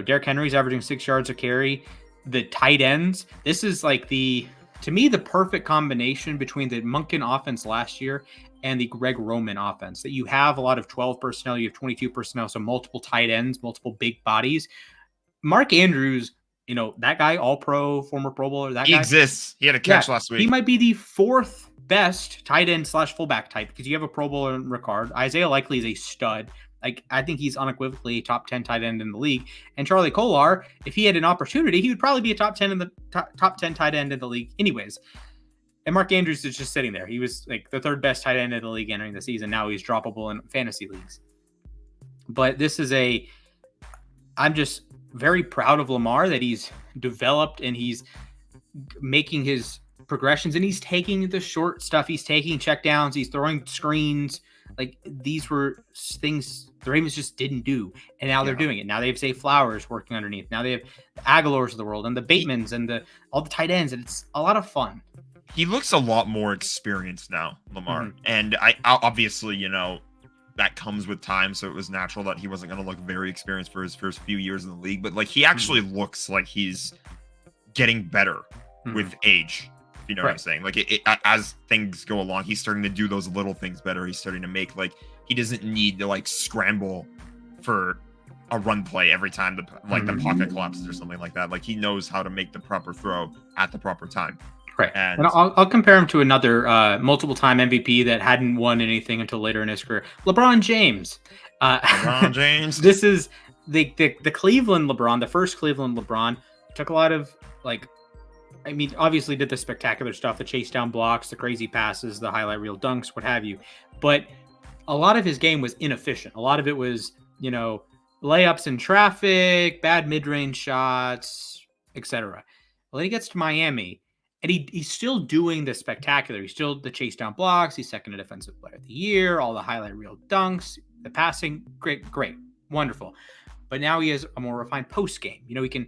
Derrick Henry's averaging 6 yards a carry. The tight ends, this is like to me, the perfect combination between the Monken offense last year and the Greg Roman offense, that you have a lot of 12 personnel, you have 22 personnel, so multiple tight ends, multiple big bodies. Mark Andrews, that guy, all pro, former Pro Bowler, that guy exists. He had a catch last week. He might be the 4th best tight end / fullback type because you have a Pro Bowler in Ricard. Isaiah Likely is a stud. Like, I think he's unequivocally a top 10 tight end in the league. And Charlie Kolar, if he had an opportunity, he would probably be a top 10 tight end in the league anyways. And Mark Andrews is just sitting there. He was like the 3rd best tight end in the league entering the season. Now he's droppable in fantasy leagues. But I'm just very proud of Lamar that he's developed and he's making his progressions and he's taking the short stuff. He's taking checkdowns. He's throwing screens. Like, these were things the Ravens just didn't do. And now they're doing it. Now they have Zay Flowers working underneath. Now they have the Aguilars of the world and the Batemans and all the tight ends. And it's a lot of fun. He looks a lot more experienced now, Lamar. Mm-hmm. And I obviously, that comes with time. So it was natural that he wasn't going to look very experienced for his first few years in the league. But like, he actually looks like he's getting better with age. If you know what I'm saying? Like, as things go along, he's starting to do those little things better. He's starting to make, like, he doesn't need to like scramble for a run play every time the pocket collapses or something like that. Like, he knows how to make the proper throw at the proper time. Right. And And I'll compare him to another multiple-time MVP that hadn't won anything until later in his career, LeBron James. LeBron James. This is the Cleveland LeBron, the first Cleveland LeBron, took a lot of obviously did the spectacular stuff, the chase down blocks, the crazy passes, the highlight reel dunks, what have you. But a lot of his game was inefficient. A lot of it was, layups in traffic, bad mid-range shots, etc. Well, then he gets to Miami, and he's still doing the spectacular. He's still the chase down blocks. He's second to defensive player of the year, all the highlight reel dunks, the passing, great, wonderful. But now he has a more refined post game. He can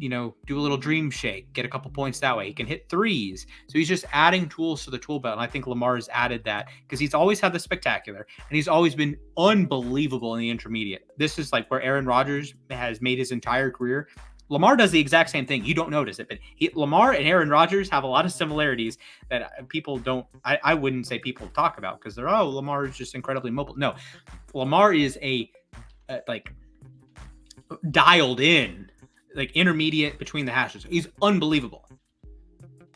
do a little dream shake, get a couple points that way. He can hit threes. So he's just adding tools to the tool belt. And I think Lamar has added that because he's always had the spectacular and he's always been unbelievable in the intermediate. This is like where Aaron Rodgers has made his entire career. Lamar does the exact same thing. You don't notice it, but Lamar and Aaron Rodgers have a lot of similarities that people don't, I wouldn't say people talk about because they're, Lamar is just incredibly mobile. No, Lamar is a dialed in, like intermediate between the hashes. He's unbelievable.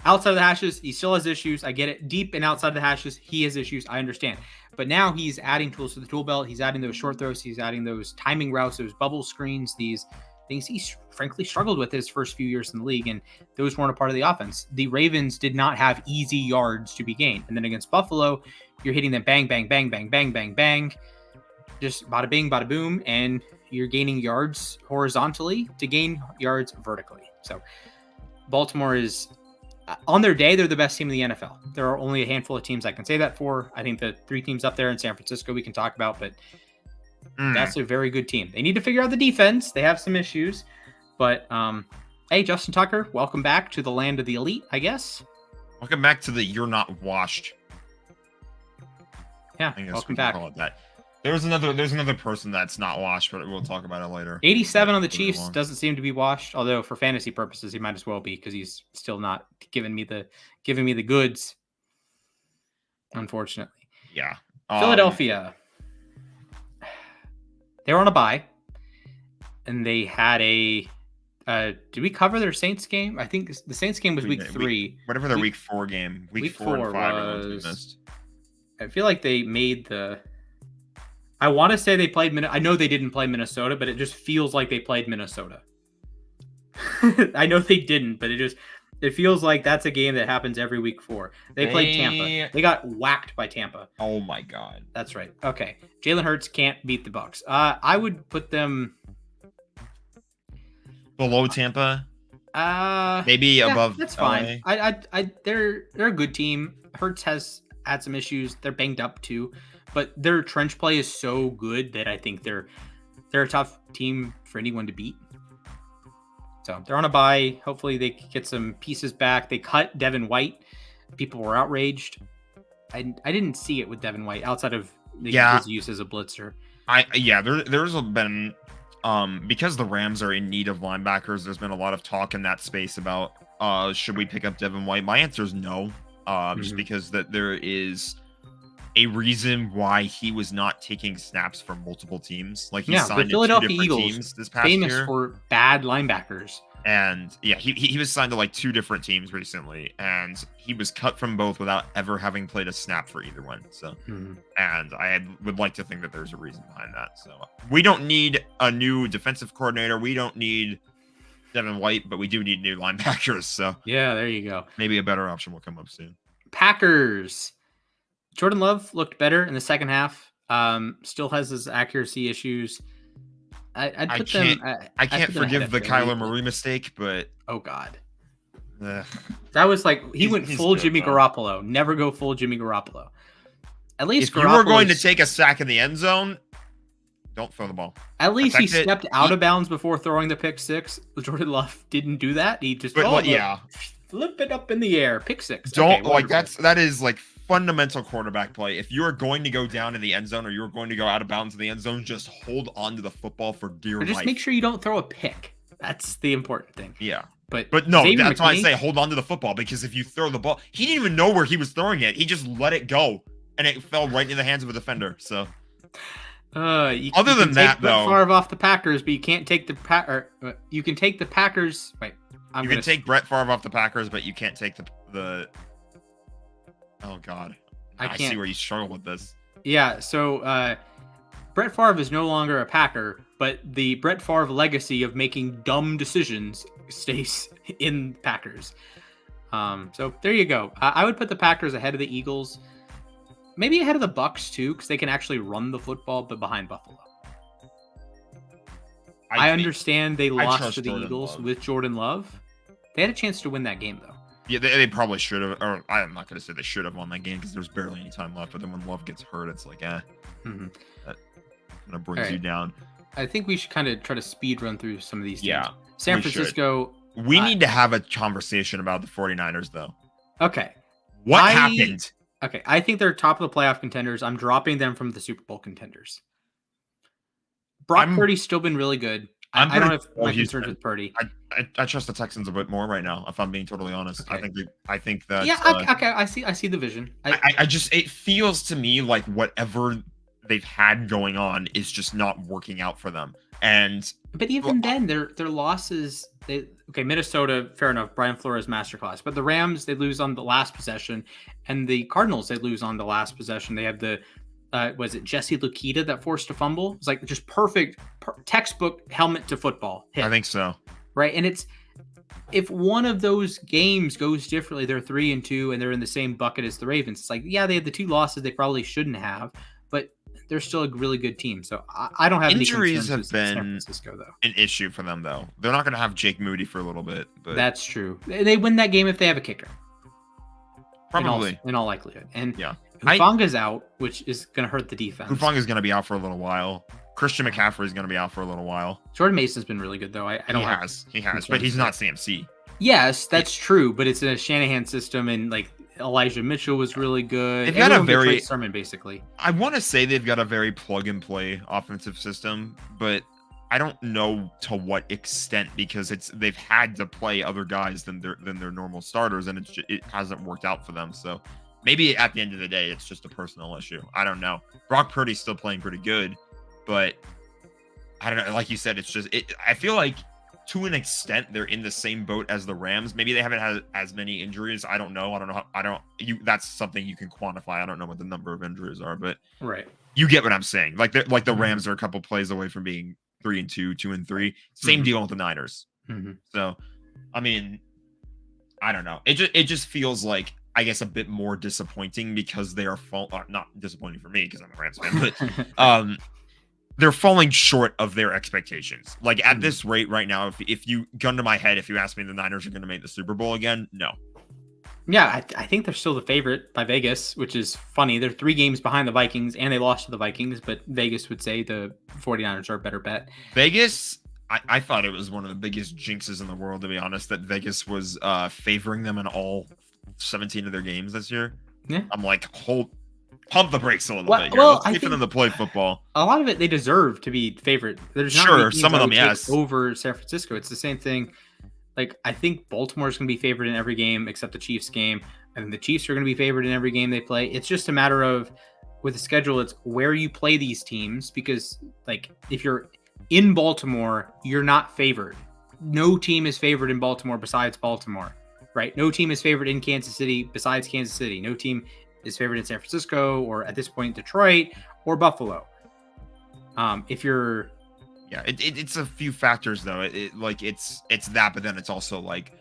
Outside of the hashes, he still has issues. I get it. Deep and outside the hashes, he has issues. I understand. But now he's adding tools to the tool belt. He's adding those short throws. He's adding those timing routes, those bubble screens, these things he frankly struggled with his first few years in the league, and those weren't a part of the offense. The Ravens did not have easy yards to be gained. And then against Buffalo, you're hitting them bang, bang, bang, bang, bang, bang, bang. Just bada bing, bada boom, and you're gaining yards horizontally to gain yards vertically. So Baltimore is, on their day, they're the best team in the NFL. There are only a handful of teams I can say that for. I think the 3 teams up there in San Francisco we can talk about, but that's a very good team. They need to figure out the defense. They have some issues. But, hey, Justin Tucker, welcome back to the land of the elite, I guess. Welcome back to the You're Not Washed. Yeah, welcome back. Call it that. There's another person that's not washed, but we'll talk about it later. 87 on the Chiefs doesn't seem to be washed, although for fantasy purposes he might as well be because he's still not giving me the goods. Unfortunately. Yeah. Philadelphia. They were on a bye, and they had a. Did we cover their Saints game? I think the Saints game was week 3. Whatever their week 4 game. Week 4 and 5 was. I feel like they made the. I want to say they played Minnesota. I know they didn't play Minnesota, but it just feels like they played Minnesota. I know they didn't, but it feels like that's a game that happens every week 4. They played Tampa. They got whacked by Tampa. Oh my God. That's right. Okay. Jalen Hurts can't beat the Bucs. I would put them below Tampa. Maybe above. That's fine. They're a good team. Hurts has had some issues. They're banged up too. But their trench play is so good that I think they're a tough team for anyone to beat. So they're on a bye. Hopefully they get some pieces back. They cut Devin White. People were outraged. I didn't see it with Devin White outside of his use as a blitzer. There's been because the Rams are in need of linebackers. There's been a lot of talk in that space about should we pick up Devin White? My answer is no. Just because that there is a reason why he was not taking snaps from multiple teams. Like he signed to 2 different teams this past famous year. For bad linebackers. And yeah, he was signed to like 2 different teams recently, and he was cut from both without ever having played a snap for either one. So, and I would like to think that there's a reason behind that. So we don't need a new defensive coordinator. We don't need Devin White, but we do need new linebackers. So yeah, there you go. Maybe a better option will come up soon. Packers. Jordan Love looked better in the second half. Still has his accuracy issues. I can't forgive the Kyler Murray mistake, but oh God, that was like he went full Jimmy Garoppolo. Never go full Jimmy Garoppolo. At least if you were going to take a sack in the end zone, don't throw the ball. At least he stepped out of bounds before throwing the pick 6. Jordan Love didn't do that. He just flip it up in the air, pick 6. That is like fundamental quarterback play. If you are going to go down in the end zone or you're going to go out of bounds in the end zone, just hold on to the football for dear life. Just make sure you don't throw a pick. That's the important thing. Yeah. But no, that's why I say hold on to the football, because if you throw the ball, he didn't even know where he was throwing it. He just let it go, and it fell right into the hands of a defender. So, other than that, though, Favre off the Packers, but you can't take you can take the Packers. Right, You can take Brett Favre off the Packers, but you can't take the. Oh God, I see where you struggle with this. Yeah, so Brett Favre is no longer a Packer, but the Brett Favre legacy of making dumb decisions stays in Packers. So there you go. I would put the Packers ahead of the Eagles, maybe ahead of the Bucks too, because they can actually run the football, but behind Buffalo. I understand they lost to the Eagles with Jordan Love. They had a chance to win that game, though. Yeah, they probably should have. Or I'm not going to say they should have won that game because there's barely any time left. But then when Love gets hurt, it's like, that kind of brings you down. I think we should kind of try to speed run through some of these teams. Yeah, San Francisco. We need to have a conversation about the 49ers, though. Okay. What happened? Okay, I think they're top of the playoff contenders. I'm dropping them from the Super Bowl contenders. Brock Purdy's still been really good. I don't have my concerns with Purdy. I trust the Texans a bit more right now, if I'm being totally honest. Okay. I think that. Yeah. Okay. I see the vision. It feels to me like whatever they've had going on is just not working out for them. But even then, their losses. Minnesota, fair enough. Brian Flores masterclass. But the Rams, they lose on the last possession, and the Cardinals, they lose on the last possession. They have the. Was it Jesse Lukita that forced a fumble? It's like just perfect textbook helmet to football hit. I think so. Right. And if one of those games goes differently, they're 3-2 and they're in the same bucket as the Ravens. It's like, yeah, they had the 2 losses they probably shouldn't have, but they're still a really good team. So I don't have injuries any have been San Francisco, though. An issue for them, though. They're not going to have Jake Moody for a little bit. But that's true. They win that game if they have a kicker. Probably. In all likelihood. And yeah. Hufanga's out, which is going to hurt the defense. Hufanga's going to be out for a little while. Christian McCaffrey is going to be out for a little while. Jordan Mason's been really good, though. He has, but he's not CMC. Yes, that's true, but it's in a Shanahan system, and like Elijah Mitchell was really good. They've got a very sermon, basically. I want to say they've got a very plug-and-play offensive system, but I don't know to what extent because they've had to play other guys than their normal starters, and it hasn't worked out for them. So. Maybe at the end of the day, it's just a personal issue. I don't know. Brock Purdy's still playing pretty good, but I don't know. Like you said, I feel like to an extent they're in the same boat as the Rams. Maybe they haven't had as many injuries. I don't know. That's something you can quantify. I don't know what the number of injuries are, but right. You get what I'm saying. Like the Rams are a couple plays away from being 3-2, 2-3. Same deal with the Niners. So, I mean, I don't know. It just feels like. I guess a bit more disappointing because they are not disappointing for me because I'm a Rams fan, but they're falling short of their expectations. Like at this rate right now, if you gun to my head, if you ask me the Niners are going to make the Super Bowl again, no. Yeah, I think they're still the favorite by Vegas, which is funny. They're 3 games behind the Vikings and they lost to the Vikings, but Vegas would say the 49ers are a better bet. Vegas, I thought it was one of the biggest jinxes in the world, to be honest, that Vegas was favoring them in all 17 of their games this year. Yeah. I'm like, pump the brakes a little bit here. Let's wait for them to play football. A lot of it, they deserve to be favorite. There's not sure, some of them, yes. Over San Francisco. It's the same thing. Like, I think Baltimore's going to be favored in every game except the Chiefs game. And the Chiefs are going to be favored in every game they play. It's just a matter of, with the schedule, it's where you play these teams. Because, like, if you're in Baltimore, you're not favored. No team is favored in Baltimore besides Baltimore. Right. No team is favored in Kansas City besides Kansas City. No team is favored in San Francisco or at this point Detroit or Buffalo. If you're, yeah, it's a few factors though. It's that, but then it's also like,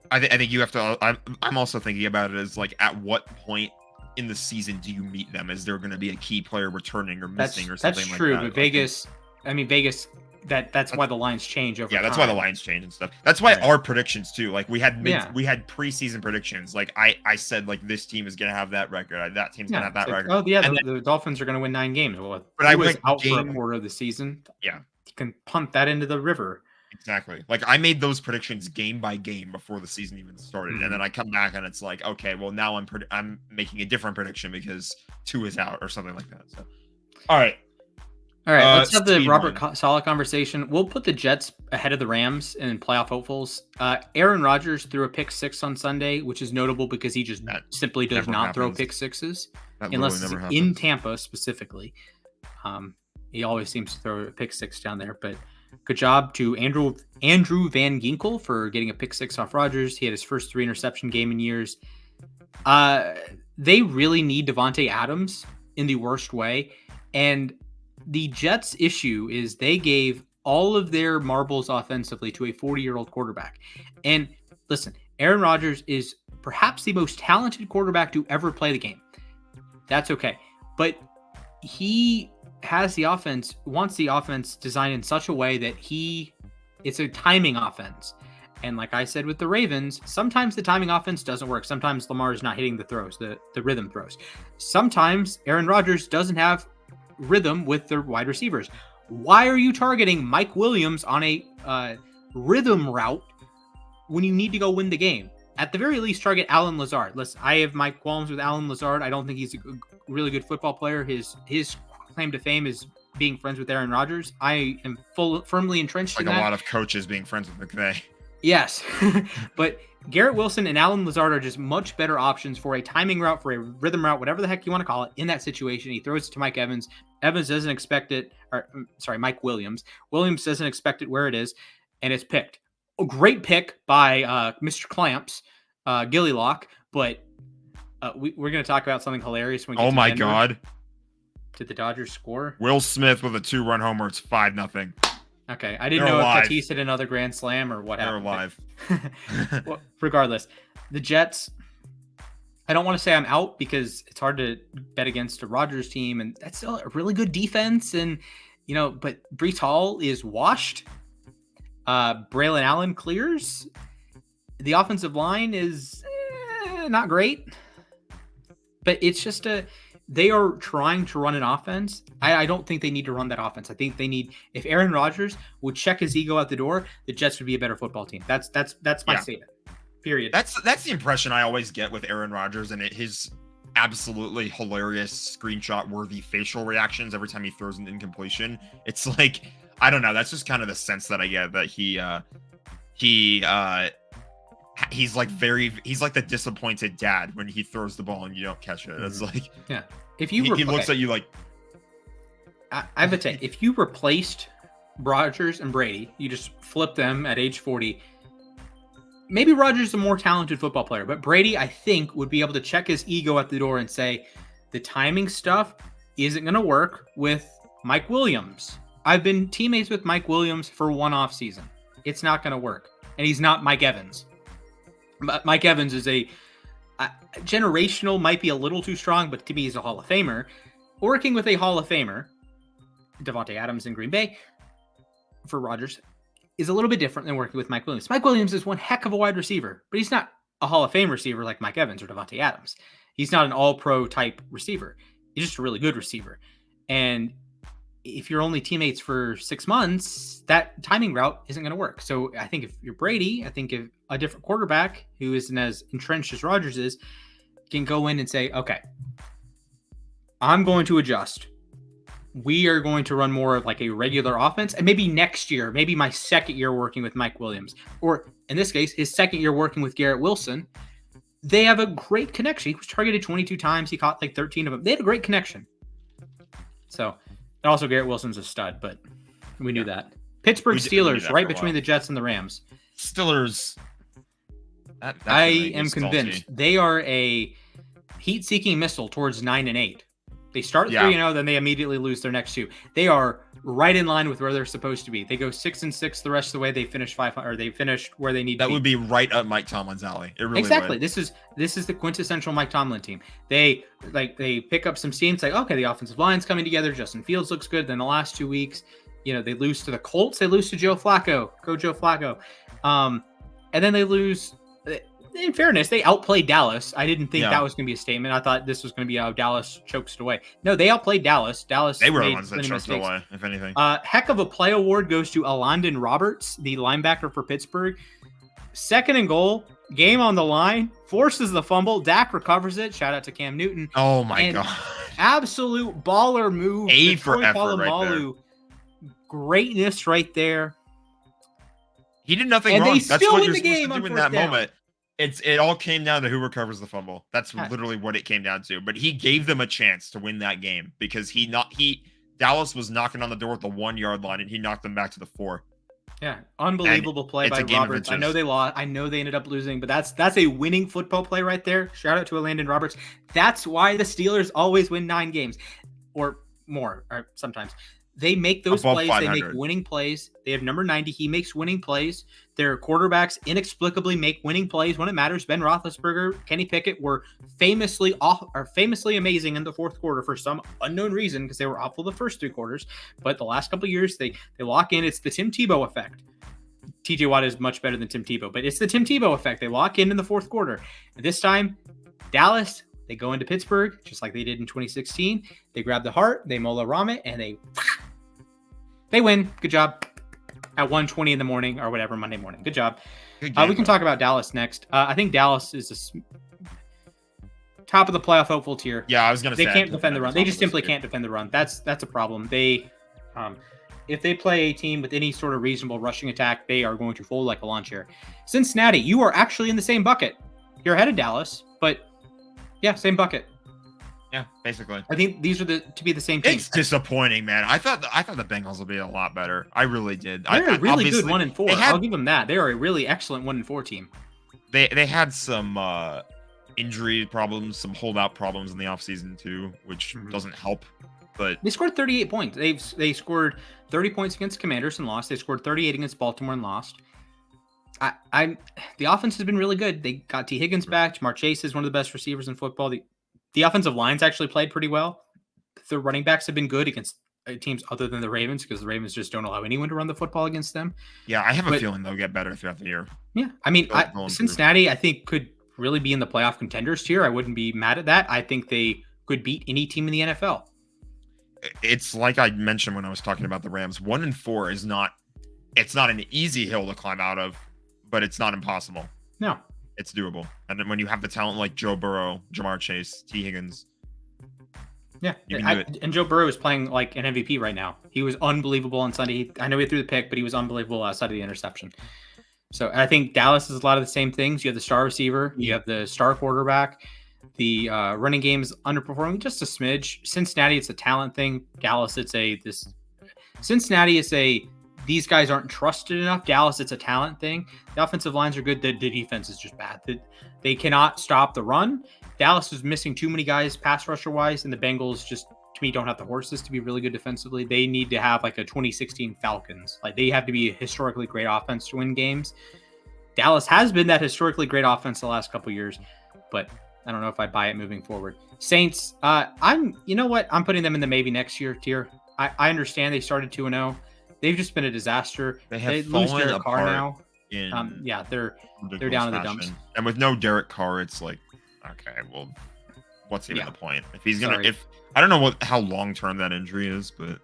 I think you have to. I'm also thinking about it as like, at what point in the season do you meet them? Is there going to be a key player returning or missing or something like that? That's true, but Vegas. That's why the lines change over time. That's why the lines change and stuff. That's why our predictions too. Like we had preseason predictions. Like I said, like this team is gonna have that record. That team's gonna have that record. Oh yeah, the Dolphins are gonna win 9 games. Well, but I was out for a quarter of the season. Yeah, you can punt that into the river. Exactly. Like I made those predictions game by game before the season even started, and then I come back and it's like, okay, well now I'm making a different prediction because 2 is out or something like that. So, all right. Let's have the Robert Saleh conversation. We'll put the Jets ahead of the Rams in playoff hopefuls. Aaron Rodgers threw a pick 6 on Sunday, which is notable because he just simply does not throw pick 6s unless it's in Tampa specifically. He always seems to throw a pick 6 down there, but Good job to Andrew Van Ginkel for getting a pick six off Rodgers. He had his first 3 interception game in years. They really need Devontae Adams in the worst way. And the Jets' issue is they gave all of their marbles offensively to a 40-year-old quarterback. And listen, Aaron Rodgers is perhaps the most talented quarterback to ever play the game. That's okay. But he has the offense, wants the offense designed in such a way that it's a timing offense. And like I said with the Ravens, sometimes the timing offense doesn't work. Sometimes Lamar is not hitting the throws, the rhythm throws. Sometimes Aaron Rodgers doesn't have rhythm with the wide receivers. Why are you targeting Mike Williams on a rhythm route when you need to go win the game? At the very least, target Allen Lazard. Listen, I have my qualms with Allen Lazard. I don't think he's a really good football player. His claim to fame is being friends with Aaron Rodgers. I am firmly entrenched in that. Like a lot of coaches being friends with McVay. Yes, but Garrett Wilson and Allen Lazard are just much better options for a timing route, for a rhythm route, whatever the heck you want to call it. In that situation, he throws it to Mike Evans. Evans doesn't expect it, Mike Williams. Williams doesn't expect it where it is, and it's picked. A great pick by Mr. Clamps, Gilly Lock, but we're going to talk about something hilarious when we get Oh to my Denver. God. Did the Dodgers score? Will Smith with a 2-run homer. It's 5-0. Okay, I didn't know if Tatis hit another grand slam or what happened. They're alive. Well, regardless, the Jets, I don't want to say I'm out because it's hard to bet against a Rodgers team, and that's still a really good defense. And, but Breece Hall is washed. Braylon Allen clears. The offensive line is not great, but it's just they are trying to run an offense. I don't think they need to run that offense. I think they need, if Aaron Rodgers would check his ego at the door, the Jets would be a better football team. That's my statement. Period. That's the impression I always get with Aaron Rodgers and his absolutely hilarious screenshot-worthy facial reactions every time he throws an incompletion. It's like, I don't know. That's just kind of the sense that I get, that he's like the disappointed dad when he throws the ball and you don't catch it. It's like, yeah. If he looks at you like, I have a take. If you replaced Rodgers and Brady, you just flip them at age 40. Maybe Rodgers is a more talented football player, but Brady, I think, would be able to check his ego at the door and say, the timing stuff isn't going to work with Mike Williams. I've been teammates with Mike Williams for one off season. It's not going to work. And he's not Mike Evans. But Mike Evans is generational, might be a little too strong, but to me, he's a Hall of Famer. Working with a Hall of Famer, Devontae Adams in Green Bay, for Rodgers, is a little bit different than working with Mike Williams. Mike Williams is one heck of a wide receiver, but he's not a Hall of Fame receiver like Mike Evans or Devontae Adams. He's not an all-pro type receiver. He's just a really good receiver. And if you're only teammates for 6 months, that timing route isn't going to work. So I think if you're Brady, I think if a different quarterback who isn't as entrenched as Rodgers is can go in and say, okay, I'm going to adjust. We are going to run more of like a regular offense. And maybe next year, maybe my second year working with Mike Williams, or in this case, his second year working with Garrett Wilson, they have a great connection. He was targeted 22 times. He caught like 13 of them. They had a great connection. So, and also Garrett Wilson's a stud, but we knew that. Pittsburgh Steelers, right between the Jets and the Rams. Steelers. I am convinced they are a heat-seeking missile towards 9-8. They start 3-0, then they immediately lose their next 2. They are right in line with where they're supposed to be. They go 6-6 the rest of the way. They finish 500, or they finished where they need to be. That would be right up Mike Tomlin's alley. It really exactly. would. This is the quintessential Mike Tomlin team. They pick up some steam. It's like, okay, the offensive line's coming together. Justin Fields looks good. Then the last 2 weeks, they lose to the Colts. They lose to Joe Flacco. Go Joe Flacco. And then they lose. In fairness, they outplayed Dallas. I didn't think that was going to be a statement. I thought this was going to be how Dallas chokes it away. No, they outplayed Dallas. They were the ones that choked it away, if anything. Heck of a play award goes to Alondon Roberts, the linebacker for Pittsburgh. 2nd and goal, game on the line, forces the fumble. Dak recovers it. Shout out to Cam Newton. Oh my God. Absolute baller move. A for effort right there. Greatness right there. He did nothing and wrong. They That's still what win you're the game supposed to do in that moment. It all came down to who recovers the fumble. That's literally what it came down to. But he gave them a chance to win that game because Dallas was knocking on the door at the 1-yard line, and he knocked them back to the 4. Yeah, unbelievable play by Roberts. I know they lost. I know they ended up losing, but that's a winning football play right there. Shout out to Landon Roberts. That's why the Steelers always win 9 games or more, or sometimes. They make those Above plays. 500. They make winning plays. They have number 90. He makes winning plays. Their quarterbacks inexplicably make winning plays when it matters. Ben Roethlisberger, Kenny Pickett were famously amazing in the fourth quarter for some unknown reason because they were awful the first 3 quarters. But the last couple of years, they lock in. It's the Tim Tebow effect. TJ Watt is much better than Tim Tebow, but it's the Tim Tebow effect. They lock in the fourth quarter. And this time, Dallas, they go into Pittsburgh just like they did in 2016. They grab the heart, they Mola Ramit, and they win. Good job. At 1:20 in the morning or whatever, Monday morning. Good job. Good game, We can talk about Dallas next. I think Dallas is top of the playoff hopeful tier. Yeah, I was going to say. They can't defend the run. They just simply can't defend the run. That's a problem. They, if they play a team with any sort of reasonable rushing attack, they are going to fold like a lawn chair. Cincinnati, you are actually in the same bucket. You're ahead of Dallas, but yeah, same bucket. Yeah, basically. I think these are to be the same team. It's disappointing, man. I thought the Bengals would be a lot better. I really did. They're a really good 1-4. I'll I'll give them that. They are a really excellent 1-4 team. They had some injury problems, some holdout problems in the offseason too, which doesn't help. But they scored 38 points. They scored 30 points against Commanders and lost. They scored 38 against Baltimore and lost. The offense has been really good. They got T. Higgins back. Jamar Chase is one of the best receivers in football. The offensive line's actually played pretty well. The running backs have been good against teams other than the Ravens because the Ravens just don't allow anyone to run the football against them. Yeah, I have a feeling they'll get better throughout the year. Yeah, I mean, Cincinnati, I think, could really be in the playoff contenders tier. I wouldn't be mad at that. I think they could beat any team in the NFL. It's like I mentioned when I was talking about the Rams. 1-4 is not. It's not an easy hill to climb out of, but it's not impossible. No. It's doable. And then when you have the talent like Joe Burrow, Jamar Chase, T. Higgins. Yeah. And Joe Burrow is playing like an MVP right now. He was unbelievable on Sunday. I know he threw the pick, but he was unbelievable outside of the interception. So I think Dallas is a lot of the same things. You have the star receiver. You have the star quarterback. The running game is underperforming just a smidge. Cincinnati, it's a talent thing. Dallas, Cincinnati is these guys aren't trusted enough. Dallas, it's a talent thing. The offensive lines are good. The defense is just bad. They cannot stop the run. Dallas is missing too many guys pass rusher wise, and the Bengals just, to me, don't have the horses to be really good defensively. They need to have like a 2016 Falcons. Like they have to be a historically great offense to win games. Dallas has been that historically great offense the last couple years, but I don't know if I buy it moving forward. Saints, you know what? I'm putting them in the maybe next year tier. I understand they started 2-0. They've just been a disaster. They lose Derek Carr now. They're down in the dumps. And with no Derek Carr, it's like, okay, well, what's even the point? If he's gonna, I don't know how long term that injury is, but.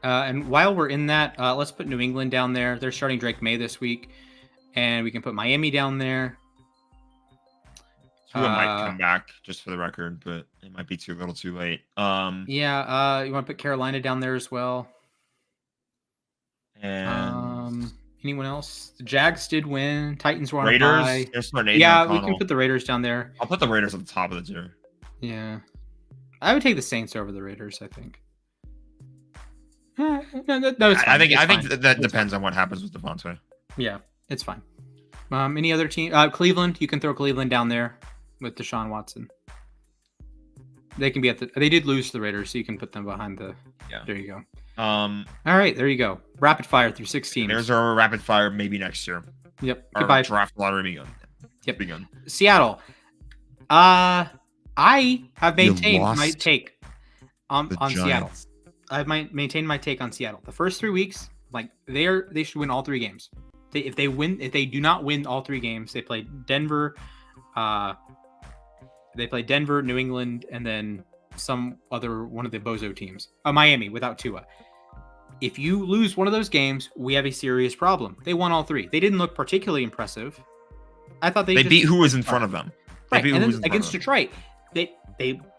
And while we're in that, let's put New England down there. They're starting Drake May this week, and we can put Miami down there. Tua might come back, just for the record, but it might be too little, too late. You want to put Carolina down there as well. And anyone else? The Jags did win. Titans were on Raiders. a bye. We can put the Raiders down there. I'll put the Raiders at the top of the tier. Yeah, I would take the Saints over the Raiders. I think. No, it's fine. I think that depends on what happens with Devontae. Yeah, it's fine. Any other team? Cleveland. You can throw Cleveland down there with Deshaun Watson. They can be they did lose to the Raiders, so you can put them behind the. Yeah. There you go. All right, there you go. Rapid fire through 6 teams. There's our rapid fire maybe next year. Yep. Our Goodbye. Draft lottery begun. Yep. Begun. Seattle. I have maintained my take on Seattle. I've maintained my take on Seattle. The first 3 weeks, like they should win all 3 games. If they do not win all 3 games, they play Denver. They play Denver, New England, and then some other one of the bozo teams. Miami without Tua. If you lose one of those games, we have a serious problem. They won all 3. They didn't look particularly impressive. I thought they beat who was in front of them. Right, and then against Detroit, they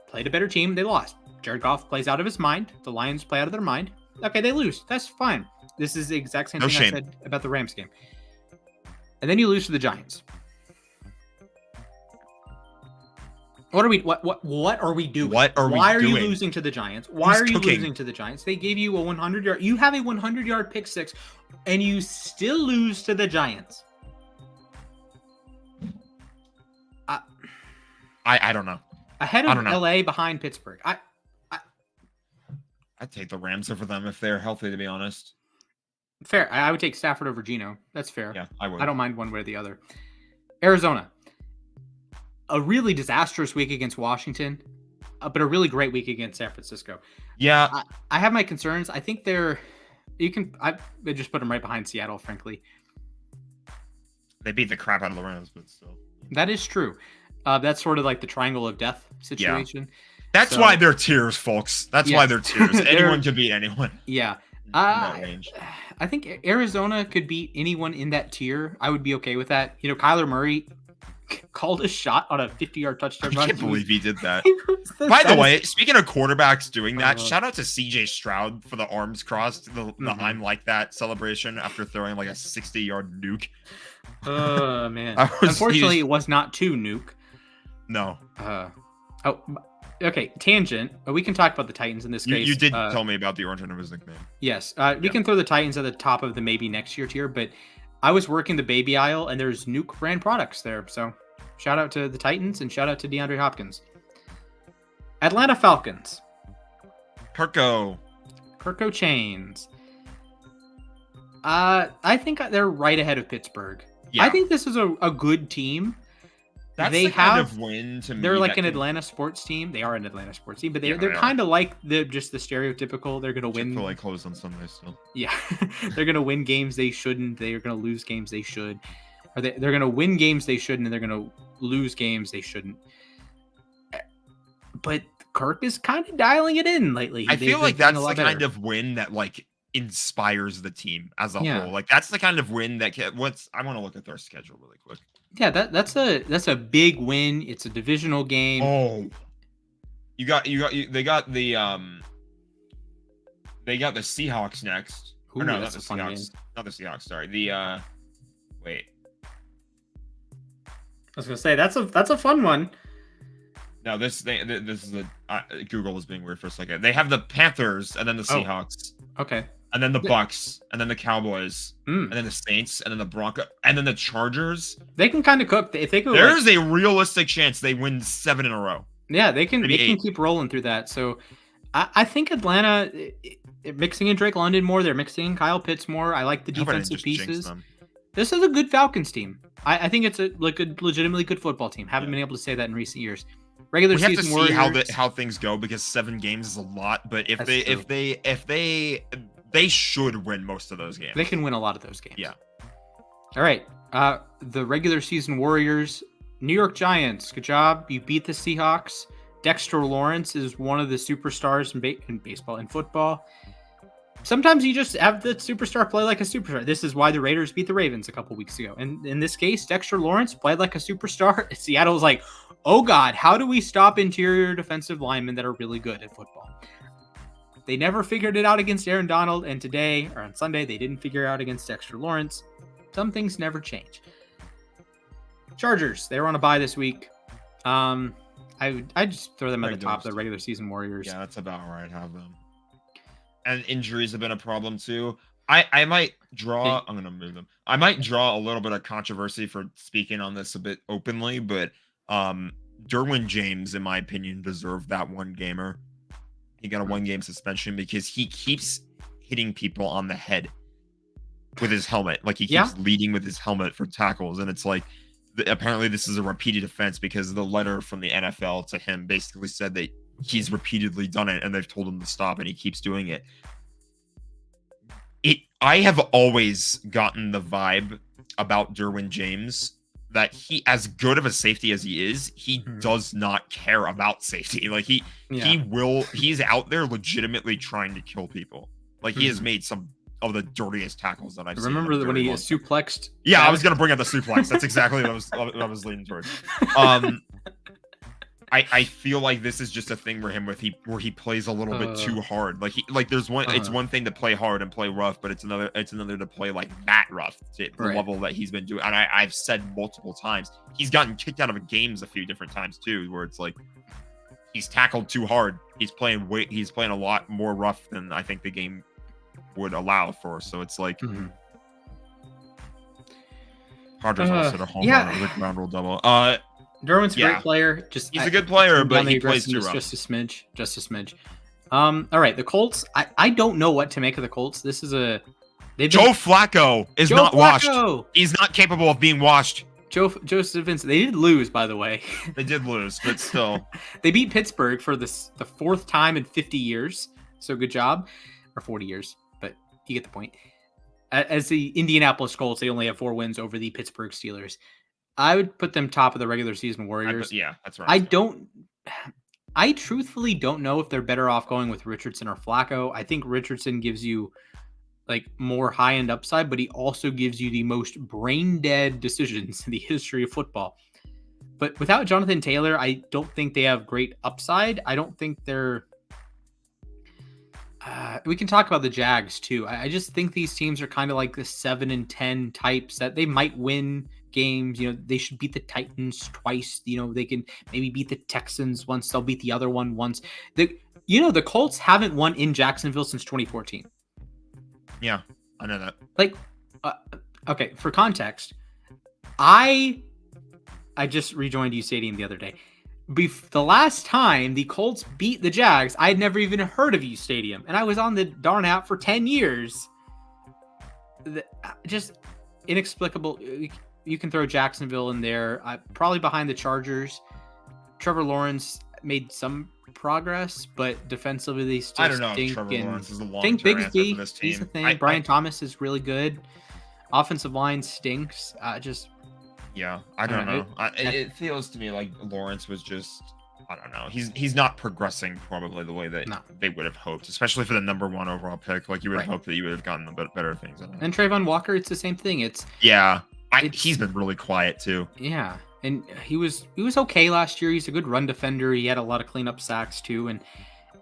played a better team. They lost. Jared Goff plays out of his mind. The Lions play out of their mind. Okay, they lose. That's fine. This is the exact same thing I said about the Rams game. And then you lose to the Giants. What are we doing? What are we Why are you doing? losing to the Giants? Why Who's are you cooking? losing to the Giants? They gave you a 100-yard. You have a 100-yard pick six, and you still lose to the Giants. I don't know. Ahead of LA, behind Pittsburgh. I'd take the Rams over them if they're healthy, to be honest. Fair. I would take Stafford over Geno. That's fair. Yeah, I would. I don't mind one way or the other. Arizona. A really disastrous week against Washington, but a really great week against San Francisco. Yeah. I have my concerns. I think I just put them right behind Seattle, frankly. They beat the crap out of the Rams, but still. That is true. That's sort of like the triangle of death situation. Yeah. That's why they're tiers, folks. That's why they're tiers. Anyone could beat anyone. Yeah. That range. I think Arizona could beat anyone in that tier. I would be okay with that. You know, Kyler Murray called a shot on a 50-yard touchdown run. I can't believe he did that. By the way, speaking of quarterbacks doing that, shout out to CJ Stroud for the arms crossed, the I'm like that celebration after throwing like a 60-yard nuke. Oh, man. Unfortunately, it was not to nuke. No. Okay, tangent. We can talk about the Titans in this case. You did tell me about the origin of his nickname. Yes. We can throw the Titans at the top of the maybe next year tier, but I was working the baby aisle, and there's Nuke brand products there. So shout out to the Titans, and shout out to DeAndre Hopkins. Atlanta Falcons. Kirko Chains. I think they're right ahead of Pittsburgh. Yeah. I think this is a good team. That's the kind of win to me. They're like an Atlanta sports team. They are an Atlanta sports team, but they're kind of like the stereotypical. They're gonna win. Chick-fil-A closed on Sunday still. Yeah, they're gonna win games they shouldn't. They're gonna lose games they should. Or they're gonna win games they shouldn't, and they're gonna lose games they shouldn't. But Kirk is kind of dialing it in lately. I feel like that's the kind of win that like inspires the team as a whole. Like that's the kind of win that I want to look at their schedule really quick. Yeah, that's a big win. It's a divisional game. Oh, they got the Seahawks next. Ooh, or no, not the Seahawks. Not the Seahawks. Sorry, wait. I was gonna say that's a fun one. No, this is Google was being weird for a second. They have the Panthers and then the Seahawks. Okay. And then the Bucks, and then the Cowboys, and then the Saints, and then the Broncos, and then the Chargers. They can kind of cook. If they go, there's a realistic chance they win 7 in a row. Yeah, they can. They can keep rolling through that. So, I think Atlanta mixing in Drake London more. They're mixing in Kyle Pitts more. I like the defensive pieces. This is a good Falcons team. I think it's a legitimately good football team. Haven't been able to say that in recent years. Regular season season Warriors. How things go because 7 games is a lot. But if they should win most of those games. They can win a lot of those games. Yeah. All right. The regular season Warriors, New York Giants. Good job. You beat the Seahawks. Dexter Lawrence is one of the superstars in baseball and football. Sometimes you just have the superstar play like a superstar. This is why the Raiders beat the Ravens a couple weeks ago. And in this case, Dexter Lawrence played like a superstar. Seattle was like, oh God, how do we stop interior defensive linemen that are really good at football? They never figured it out against Aaron Donald, and today, or on Sunday, they didn't figure it out against Dexter Lawrence. Some things never change. Chargers, they were on a bye this week. I just throw them at the top of the regular season Warriors. Yeah, that's about where I'd have them. And injuries have been a problem too. I might draw. I'm gonna move them. I might draw a little bit of controversy for speaking on this a bit openly, but Derwin James, in my opinion, deserved that one gamer. He got a 1-game suspension because he keeps hitting people on the head with his helmet. Like he keeps leading with his helmet for tackles. And it's like, apparently this is a repeated offense because the letter from the NFL to him basically said that he's repeatedly done it and they've told him to stop and he keeps doing it. I have always gotten the vibe about Derwin James that he, as good of a safety as he is, he does not care about safety. Like he's out there legitimately trying to kill people. Like he has made some of the dirtiest tackles that I've seen. Remember when he suplexed? Yeah, I was gonna bring up the suplex. That's exactly what I was leaning towards. I feel like this is just a thing where he plays a little bit too hard. There's one it's one thing to play hard and play rough, but it's another to play like that rough to the level that he's been doing. And I've said multiple times he's gotten kicked out of games a few different times too, where it's like he's tackled too hard. He's playing a lot more rough than I think the game would allow for. So it's like Padres also a home run, a ground rule double. Derwin's a great player. He's a good player, but he plays too rough. Just a smidge. All right, the Colts. I don't know what to make of the Colts. Joe Flacco is not washed. He's not capable of being washed. Joseph Vincent. They did lose, by the way. They did lose, but still. They beat Pittsburgh for the fourth time in 50 years. So good job. Or 40 years, but you get the point. As the Indianapolis Colts, they only have 4 wins over the Pittsburgh Steelers. I would put them top of the regular season Warriors. That's right. I truthfully don't know if they're better off going with Richardson or Flacco. I think Richardson gives you like more high-end upside, but he also gives you the most brain-dead decisions in the history of football. But without Jonathan Taylor, I don't think they have great upside. I don't think they're... we can talk about the Jags too. I just think these teams are kind of like the 7-10 types that they might win games. They should beat the Titans twice. They can maybe beat the Texans once. They'll beat the other one once. The Colts haven't won in Jacksonville since 2014. Yeah, I know that. Okay, for context, I just rejoined U Stadium the other day. The last time the Colts beat the Jags, I had never even heard of U Stadium, and I was on the darn app for 10 years. Just inexplicable. You can throw Jacksonville in there, probably behind the Chargers. Trevor Lawrence made some progress, but defensively they still stink. I don't know if Trevor Lawrence is a long-term think Bigsby, for this team. He's the thing. Brian Thomas is really good. Offensive line stinks. Yeah, I don't know. It feels to me like Lawrence was just, I don't know. He's not progressing probably the way that they would have hoped, especially for the number 1 overall pick. Like you would have hoped that you would have gotten better things. And Trayvon Walker, it's the same thing. He's been really quiet too. Yeah, and he was okay last year. He's a good run defender. He had a lot of cleanup sacks too. And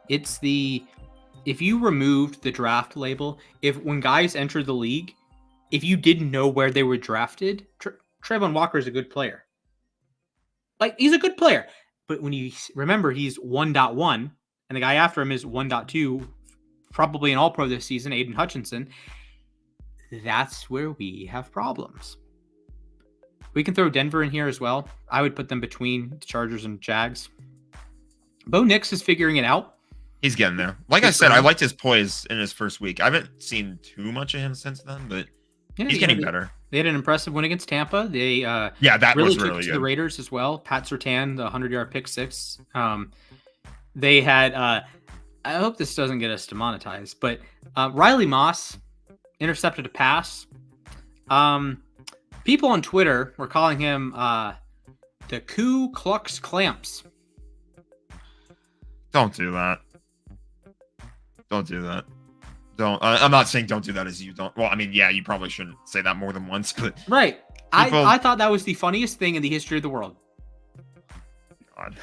if you removed the draft label, when guys entered the league, if you didn't know where they were drafted, Trayvon Walker is a good player. He's a good player. But when you remember he's 1.1 and the guy after him is 1.2, probably an all-pro this season, Aiden Hutchinson, that's where we have problems. We can throw Denver in here as well. I would put them between the Chargers and Jags. Bo Nix is figuring it out. He's getting there. Like I said, I liked his poise in his first week. I haven't seen too much of him since then, but he's getting better. They had an impressive win against Tampa. They that really was took really it to good. the Raiders as well. Pat Surtain, the 100-yard pick six. They had I hope this doesn't get us demonetized, but Riley Moss intercepted a pass. People on Twitter were calling him the Ku Klux Clamps. Don't do that. Don't do that. Don't. I'm not saying don't do that as you don't. Well, I mean, yeah, you probably shouldn't say that more than once, but right. I thought that was the funniest thing in the history of the world. God.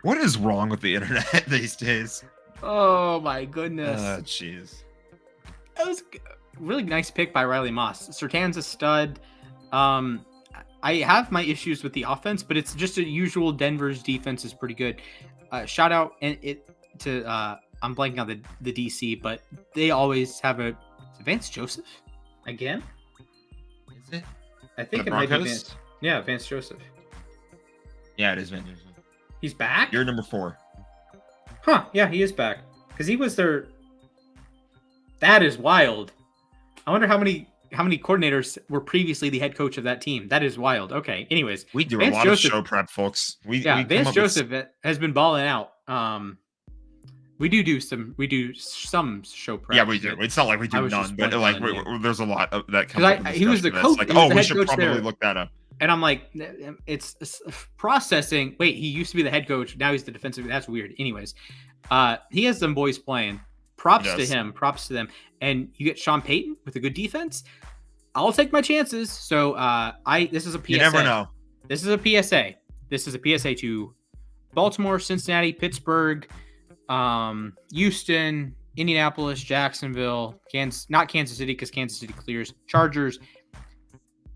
What is wrong with the internet these days? Oh my goodness. Jeez. That was a really nice pick by Riley Moss. Surtain's a stud. I have my issues with the offense, but it's just a usual Denver's defense is pretty good. Shout out to I'm blanking on the DC, but they always have a Vance Joseph again. Is it? I think it might be Vance. Yeah, Vance Joseph. Yeah, it is Vance Joseph. He's back? You're number 4. Huh, yeah, he is back. Because he was their... That is wild. I wonder how many coordinators were previously the head coach of that team. That is wild. Okay, anyways. We do Vance a lot of show prep, folks. Vance Joseph has been balling out. We do some show prep. Yeah, we do. It's not like we do none, but like there's a lot of that comes up. He was the coach. Like, we should probably look that up. And I'm like, it's processing. Wait, he used to be the head coach. Now he's the defensive. That's weird. Anyways, he has some boys playing. Props to him. Props to them. And you get Sean Payton with a good defense. I'll take my chances. So this is a PSA. You never know. This is a PSA. This is a PSA to Baltimore, Cincinnati, Pittsburgh, Houston, Indianapolis, Jacksonville, not Kansas City because Kansas City clears, Chargers.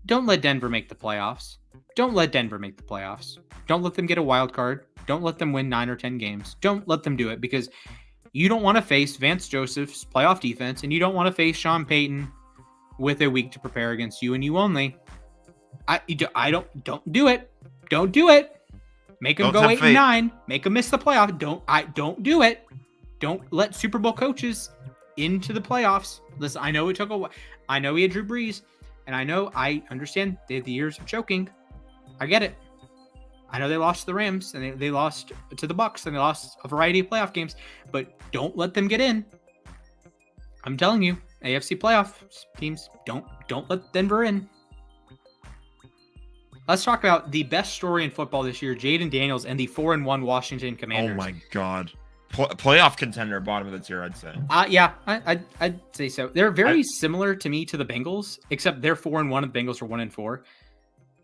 Don't let Denver make the playoffs. Don't let Denver make the playoffs. Don't let them get a wild card. Don't let them win 9 or 10 games. Don't let them do it because you don't want to face Vance Joseph's playoff defense, and you don't want to face Sean Payton with a week to prepare against you and you only. I don't do it. Don't do it. Make them go 8-9. Make them miss the playoff. Don't do it. Don't let Super Bowl coaches into the playoffs. Listen, I know it took a while. I know he had Drew Brees, and I understand they had the years of choking. I get it. I know they lost to the Rams, and they lost to the Bucks, and they lost a variety of playoff games, but don't let them get in. I'm telling you, AFC playoff teams, don't let Denver in. Let's talk about the best story in football this year, Jaden Daniels and the 4-1 Washington Commanders. Oh my God. Playoff contender, bottom of the tier, I'd say. Yeah, I'd say so. They're very similar to me to the Bengals, except they're 4-1 and the Bengals are 1-4.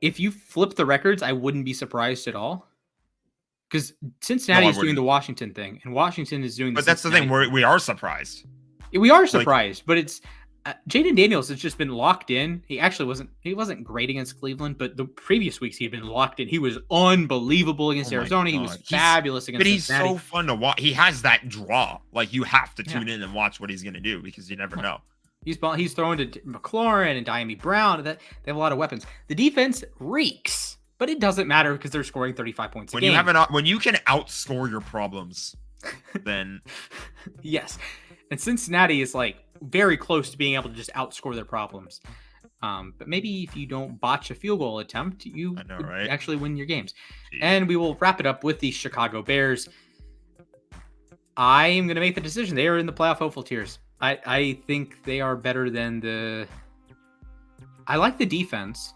If you flip the records, I wouldn't be surprised at all. Because Cincinnati is doing the Washington thing, and Washington is doing the But that's the thing, we are surprised. We are surprised, but it's Jaden Daniels has just been locked in. He wasn't great against Cleveland, but the previous weeks he'd been locked in. He was unbelievable against Arizona. He was fabulous against Cincinnati. But he's so fun to watch. He has that draw. Like, you have to tune in and watch what he's going to do because you never know. He's throwing to McLaurin and Diami Brown. They have a lot of weapons. The defense reeks, but it doesn't matter because they're scoring 35 points a game. When you can outscore your problems, then yes. And Cincinnati is like very close to being able to just outscore their problems. But maybe if you don't botch a field goal attempt, you actually win your games. Jeez. And we will wrap it up with the Chicago Bears. I am going to make the decision. They are in the playoff hopeful tiers. I think they are better than I like the defense.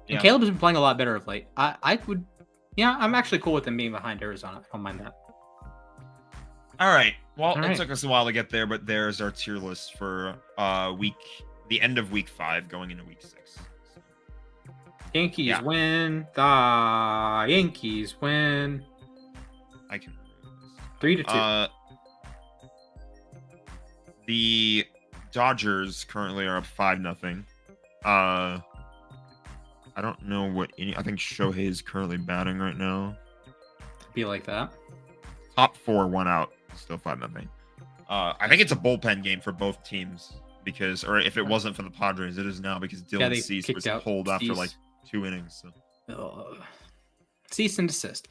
And Caleb has been playing a lot better of late. I'm actually cool with them being behind Arizona. I don't mind that. All right. Well, it took us a while to get there, but there's our tier list for the end of week 5 going into week 6. Yankees win. The Yankees win. I can 3-2. The Dodgers currently are up 5-0. I don't know I think Shohei is currently batting right now. Be like that. Top 4, 1 out, still 5-0. I think it's a bullpen game for both teams or if it wasn't for the Padres, it is now because Dylan Cease was pulled after like 2 innings. So. Cease and desist.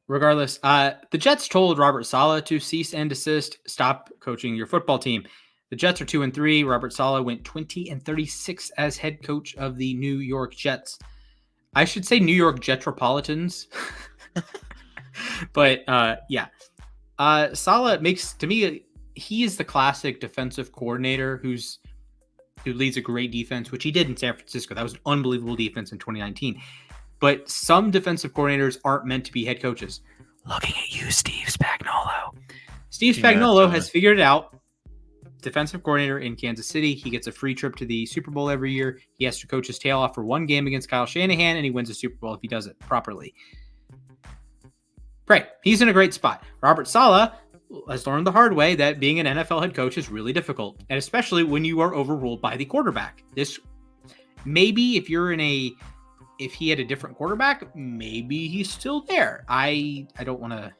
Regardless, the Jets told Robert Saleh to cease and desist, stop coaching your football team. The Jets are 2-3. Robert Saleh went 20-36 as head coach of the New York Jets. I should say New York Jetropolitans. But Saleh makes, to me, he is the classic defensive coordinator who leads a great defense, which he did in San Francisco. That was an unbelievable defense in 2019. But some defensive coordinators aren't meant to be head coaches. Looking at you, Steve Spagnuolo. Steve Spagnuolo has figured it out. Defensive coordinator in Kansas City. He gets a free trip to the Super Bowl every year. He has to coach his tail off for one game against Kyle Shanahan, and he wins a Super Bowl if he does it properly. Great. He's in a great spot. Robert Saleh has learned the hard way that being an NFL head coach is really difficult, and especially when you are overruled by the quarterback. Maybe if he had a different quarterback, maybe he's still there. I don't want to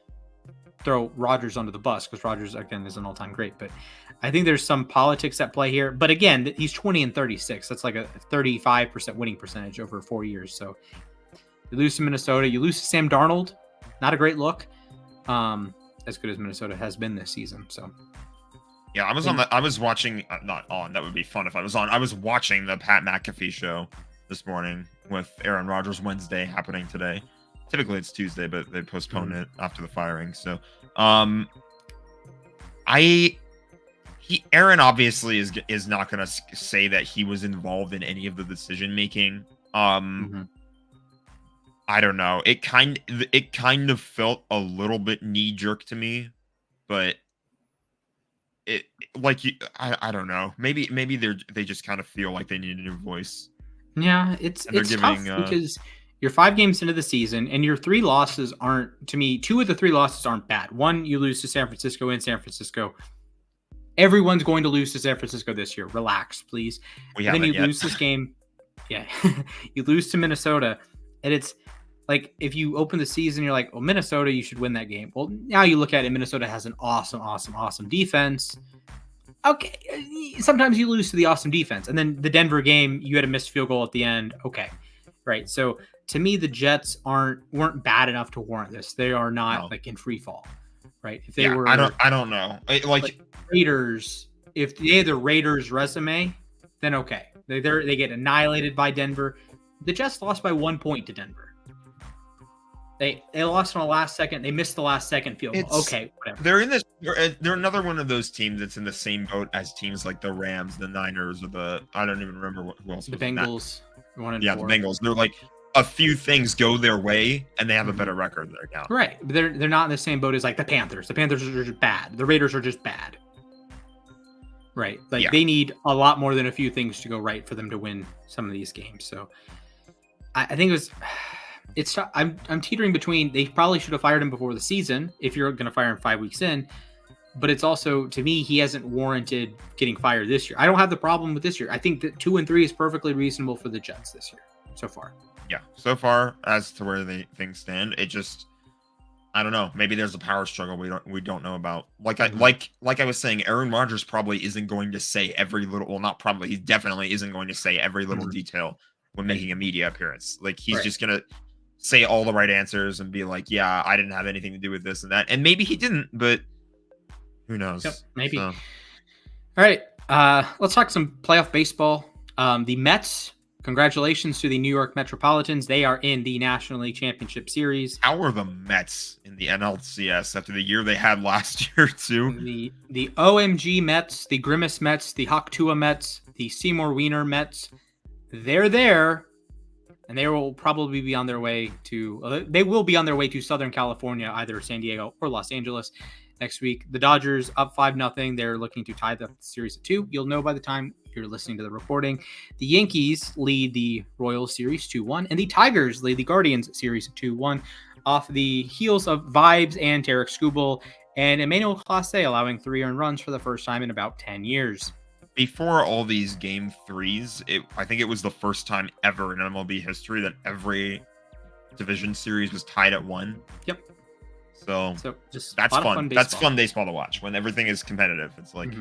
throw Rodgers under the bus because Rodgers, again, is an all-time great, but I think there's some politics at play here. But again, he's 20-36. That's like a 35% winning percentage over 4 years. So you lose to Minnesota, you lose to Sam Darnold. Not a great look. As good as Minnesota has been this season. So yeah, I was watching, not on, that would be fun if I was on. I was watching the Pat McAfee show this morning with Aaron Rodgers Wednesday happening today. Typically it's Tuesday, but they postponed it after the firing. So, Aaron obviously is not going to say that he was involved in any of the decision making. I don't know. It kind of felt a little bit knee jerk to me, but I don't know. Maybe they just kind of feel like they need a new voice. Yeah, it's tough because You're 5 games into the season, and your 3 losses aren't, to me, 2 of the 3 losses aren't bad. One, you lose to San Francisco in San Francisco. Everyone's going to lose to San Francisco this year. Relax, please. We And then haven't you yet. lose this game. Yeah. You lose to Minnesota. And it's like, if you open the season, you're like, well, Minnesota, you should win that game. Well, now you look at it, Minnesota has an awesome defense. Okay. Sometimes you lose to the awesome defense. And then the Denver game, you had a missed field goal at the end. Okay. Right. So to me, the Jets weren't bad enough to warrant this. They are not like in free fall. Right. If they were, I don't know. Like Raiders, if they had the Raiders resume, then okay. They get annihilated by Denver. The Jets lost by 1 point to Denver. They lost on the last second. They missed the last second field goal. Okay, whatever. They're in this. They're another one of those teams that's in the same boat as teams like the Rams, the Niners, or I don't even remember who else. The Bengals. 1-4. Yeah, the Bengals. They're like a few things go their way, and they have a better record there now. Right. But they're not in the same boat as like the Panthers. The Panthers are just bad. The Raiders are just bad. Right. Like they need a lot more than a few things to go right for them to win some of these games. So I think I'm teetering between, they probably should have fired him before the season if you're going to fire him 5 weeks in. But it's also, to me, he hasn't warranted getting fired this year. I don't have the problem with this year. I think that 2-3 is perfectly reasonable for the Jets this year so far. Yeah, so far as to where things stand, it just, I don't know. Maybe there's a power struggle we don't know about. Like I was saying, Aaron Rodgers probably isn't going to say every little. Well, not probably. He definitely isn't going to say every little detail when making a media appearance. Like he's just gonna say all the right answers and be like, "Yeah, I didn't have anything to do with this and that," and maybe he didn't, but who knows? Yep, maybe. So. All right, let's talk some playoff baseball. The Mets. Congratulations to the New York Metropolitans. They are in the National League Championship Series. How are the Mets in the NLCS after the year they had last year, too? The OMG Mets, the Grimace Mets, the Hawk-Tua Mets, the Seymour Wiener Mets, they're there, and they will probably be on their way to Southern California, either San Diego or Los Angeles next week. The Dodgers up 5-0. They're looking to tie the series at 2. You'll know by the time you're listening to the recording. The Yankees lead the Royals series 2-1, and the Tigers lead the Guardians series 2-1 off the heels of Vibes and Tarek Skubal and Emmanuel Clase allowing 3 earned runs for the first time in about 10 years. Before all these game 3s, I think it was the first time ever in MLB history that every division series was tied at 1. Yep. So just that's fun. That's fun baseball to watch when everything is competitive. It's like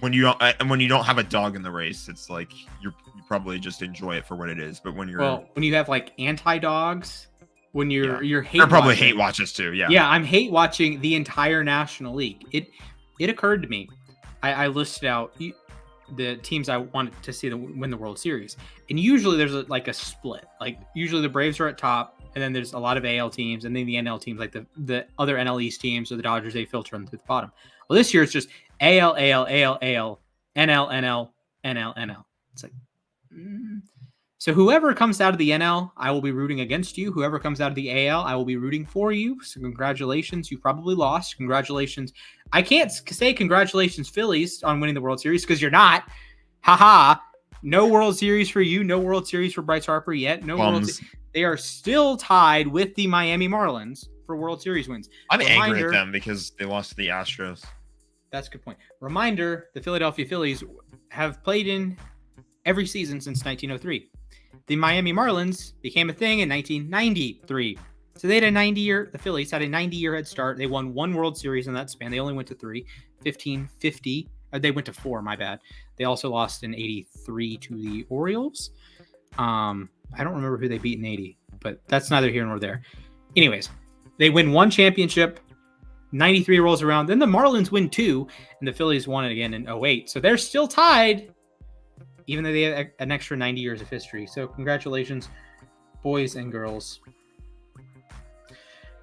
when you don't have a dog in the race, it's like you probably just enjoy it for what it is. But when you have like anti-dogs, when you're hate watches too. Yeah, I'm hate watching the entire National League. It occurred to me, I listed out the teams I wanted to see win the World Series, and usually there's a split. Like usually the Braves are at top, and then there's a lot of AL teams, and then the NL teams, like the other NL East teams or the Dodgers, they filter them to the bottom. Well, this year it's just AL, AL, AL, AL, NL, NL, NL, NL. It's like, So whoever comes out of the NL, I will be rooting against you. Whoever comes out of the AL, I will be rooting for you. So congratulations. You probably lost. Congratulations. I can't say congratulations, Phillies, on winning the World Series because you're not. Haha. No World Series for you. No World Series for Bryce Harper yet. They are still tied with the Miami Marlins for World Series wins. I'm angry at them because they lost to the Astros. That's a good point. Reminder, the Philadelphia Phillies have played in every season since 1903. The Miami Marlins became a thing in 1993. So they had the Phillies had a 90-year head start. They won 1 World Series in that span. They only went to 3, 15, 50. They went to 4, my bad. They also lost in 83 to the Orioles. I don't remember who they beat in 80, but that's neither here nor there. Anyways, they win 1 championship. 93 rolls around. Then the Marlins win 2, and the Phillies won it again in 08. So they're still tied, even though they have an extra 90 years of history. So congratulations, boys and girls.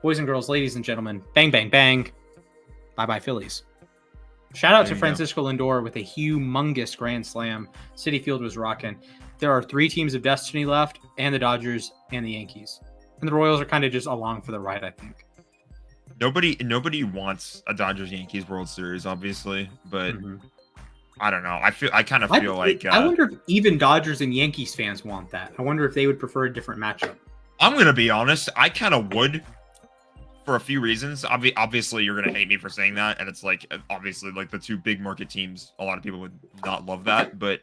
Boys and girls, ladies and gentlemen. Bang, bang, bang. Bye-bye, Phillies. Shout out to Francisco Lindor with a humongous grand slam. Citi Field was rocking. There are 3 teams of destiny left, and the Dodgers and the Yankees. And the Royals are kind of just along for the ride, I think. Nobody wants a Dodgers-Yankees World Series, obviously, but I don't know. I kind of feel like I wonder if even Dodgers and Yankees fans want that. I wonder if they would prefer a different matchup. I'm gonna be honest. I kind of would, for a few reasons. Obviously, you're gonna hate me for saying that, and it's like obviously like the two big market teams. A lot of people would not love that, but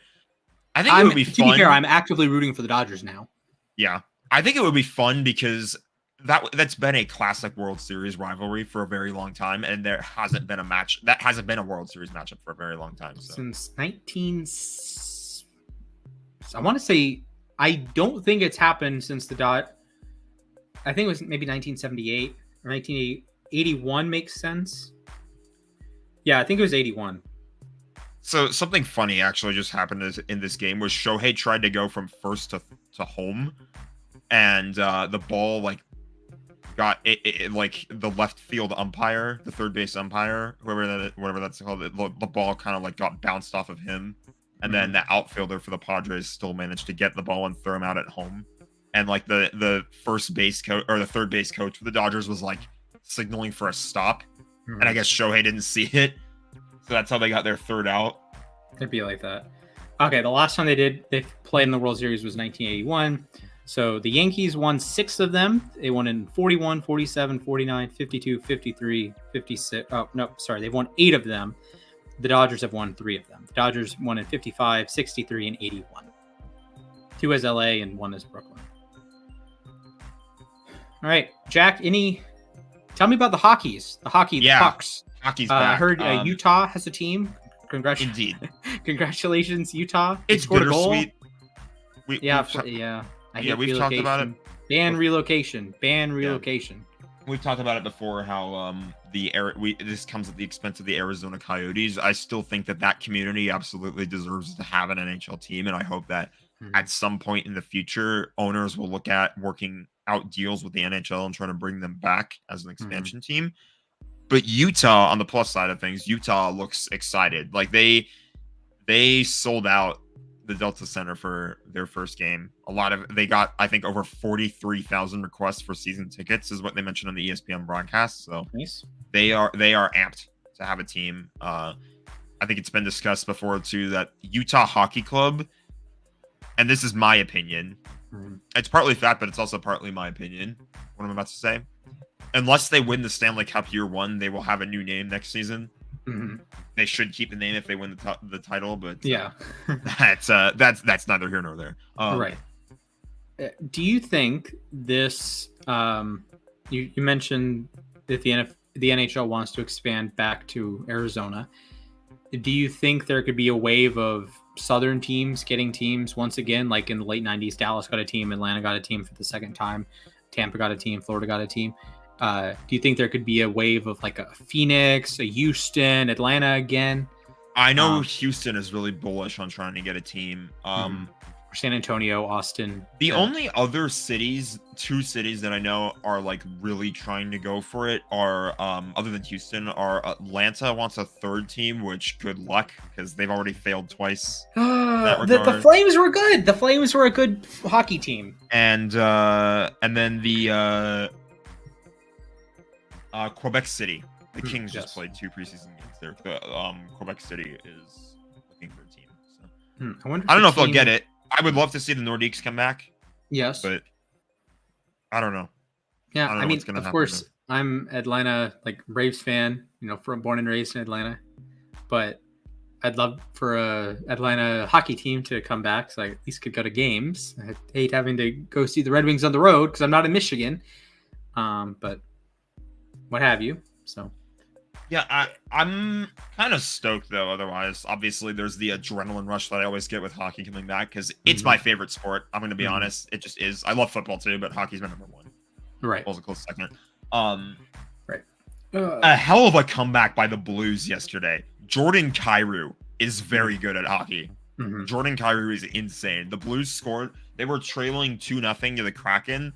I think it would be To fun. be fair, I'm actively rooting for the Dodgers now. Yeah, I think it would be fun because that's been a classic World Series rivalry for a very long time, and there hasn't been a World Series matchup for a very long time. So. Since I want to say, I don't think it's happened since the dot. I think it was maybe 1978 or 1981 makes sense. Yeah, I think it was 81. So something funny actually just happened in this game was Shohei tried to go from first to home, and the ball like got it like the left field umpire, the third base umpire, whatever that's called, the ball kind of like got bounced off of him, and then the outfielder for the Padres still managed to get the ball and throw him out at home, and like the first base coach or the third base coach for the Dodgers was like signaling for a stop, and I guess Shohei didn't see it. So that's how they got their third out. It'd be like that. Okay, the last time they played in the World Series was 1981. So the Yankees won 6 of them. They won in 41, 47, 49, 52, 53, 56. Oh, no, sorry. They've won 8 of them. The Dodgers have won 3 of them. The Dodgers won in 55, 63, and 81. 2 as LA and 1 as Brooklyn. All right, Jack, tell me about the Hockeys. The Pucks. Hockey's back. I heard Utah has a team. Indeed. Congratulations, Utah. It's bittersweet. We've talked about it. Ban relocation. We've talked about it before. How this comes at the expense of the Arizona Coyotes. I still think that community absolutely deserves to have an NHL team, and I hope that at some point in the future, owners will look at working out deals with the NHL and trying to bring them back as an expansion team. But Utah, on the plus side of things, Utah looks excited. Like they sold out the Delta Center for their first game. They got, I think, over 43,000 requests for season tickets, is what they mentioned on the ESPN broadcast. So nice. They are amped to have a team. I think it's been discussed before too that Utah Hockey Club, and this is my opinion. It's partly fact, but it's also partly my opinion. What I'm about to say. Unless they win the Stanley Cup year 1, they will have a new name next season. They should keep the name if they win the title, but yeah, that's neither here nor there. Right. Do you think this? You mentioned that the NHL wants to expand back to Arizona. Do you think there could be a wave of Southern teams getting teams once again, like in the late 90s? Dallas got a team, Atlanta got a team for the second time, Tampa got a team, Florida got a team. Do you think there could be a wave of like a Phoenix, a Houston, Atlanta again? I know Houston is really bullish on trying to get a team. San Antonio, Austin. The only other two cities that I know are like really trying to go for it are, other than Houston, are Atlanta wants a third team, which good luck because they've already failed twice. The Flames were good. The Flames were a good hockey team. And then the Quebec City. The Kings just played 2 preseason games there. Quebec City is looking for a team. So. I don't know if they'll get it. I would love to see the Nordiques come back. Yes. But I don't know. Yeah, I mean, of course, I'm Atlanta, like Braves fan, born and raised in Atlanta. But I'd love for a Atlanta hockey team to come back so I at least could go to games. I hate having to go see the Red Wings on the road because I'm not in Michigan. But what have you. So yeah, I'm kind of stoked though. Otherwise, obviously, there's the adrenaline rush that I always get with hockey coming back because it's my favorite sport. I'm going to be honest. It just is. I love football too, but hockey's my number 1. Right. Football's a close second. Right. A hell of a comeback by the Blues yesterday. Jordan Kyrou is very good at hockey. Jordan Kyrou is insane. The Blues scored. They were trailing 2-0 to the Kraken.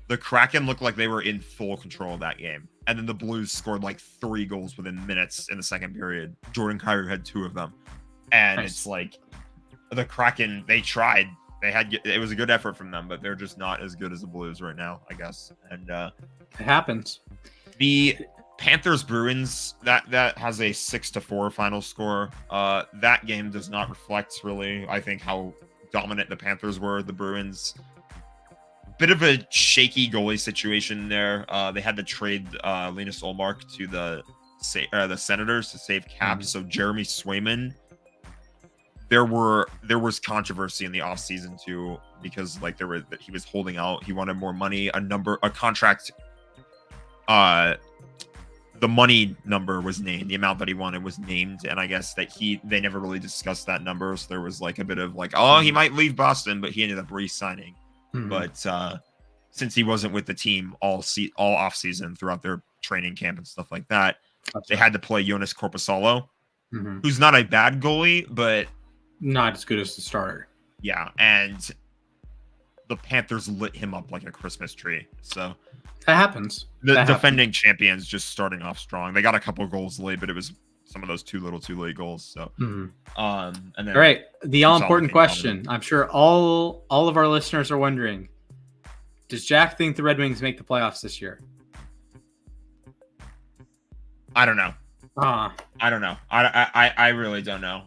The Kraken looked like they were in full control of that game. And then the Blues scored like 3 goals within minutes in the second period. Jordan Kyrou had 2 of them. And It's like the Kraken, they tried. It was a good effort from them, but they're just not as good as the Blues right now, I guess. And it happens. The Panthers Bruins, that has a 6-4 final score. That game does not reflect really, I think, how dominant the Panthers were. The Bruins bit of a shaky goalie situation there. They had to trade Linus Olmark to the Senators to save cap. So Jeremy Swayman, there was controversy in the offseason too, because like he was holding out. He wanted more money, a contract. The money number was named, the amount that he wanted was named, and I guess that they never really discussed that number. So there was like a bit of like, oh, he might leave Boston, but he ended up re-signing. But since he wasn't with the team all off season throughout their training camp and stuff like that, they had to play Jonas Korpisalo, who's not a bad goalie, but not as good as the starter. Yeah, and the Panthers lit him up like a Christmas tree. So that happens. The defending champions just starting off strong. They got a couple goals late, but it was some of those too late goals. So, and then all right, the all important question. I'm sure all of our listeners are wondering: does Jack think the Red Wings make the playoffs this year? I don't know. I don't know. I really don't know.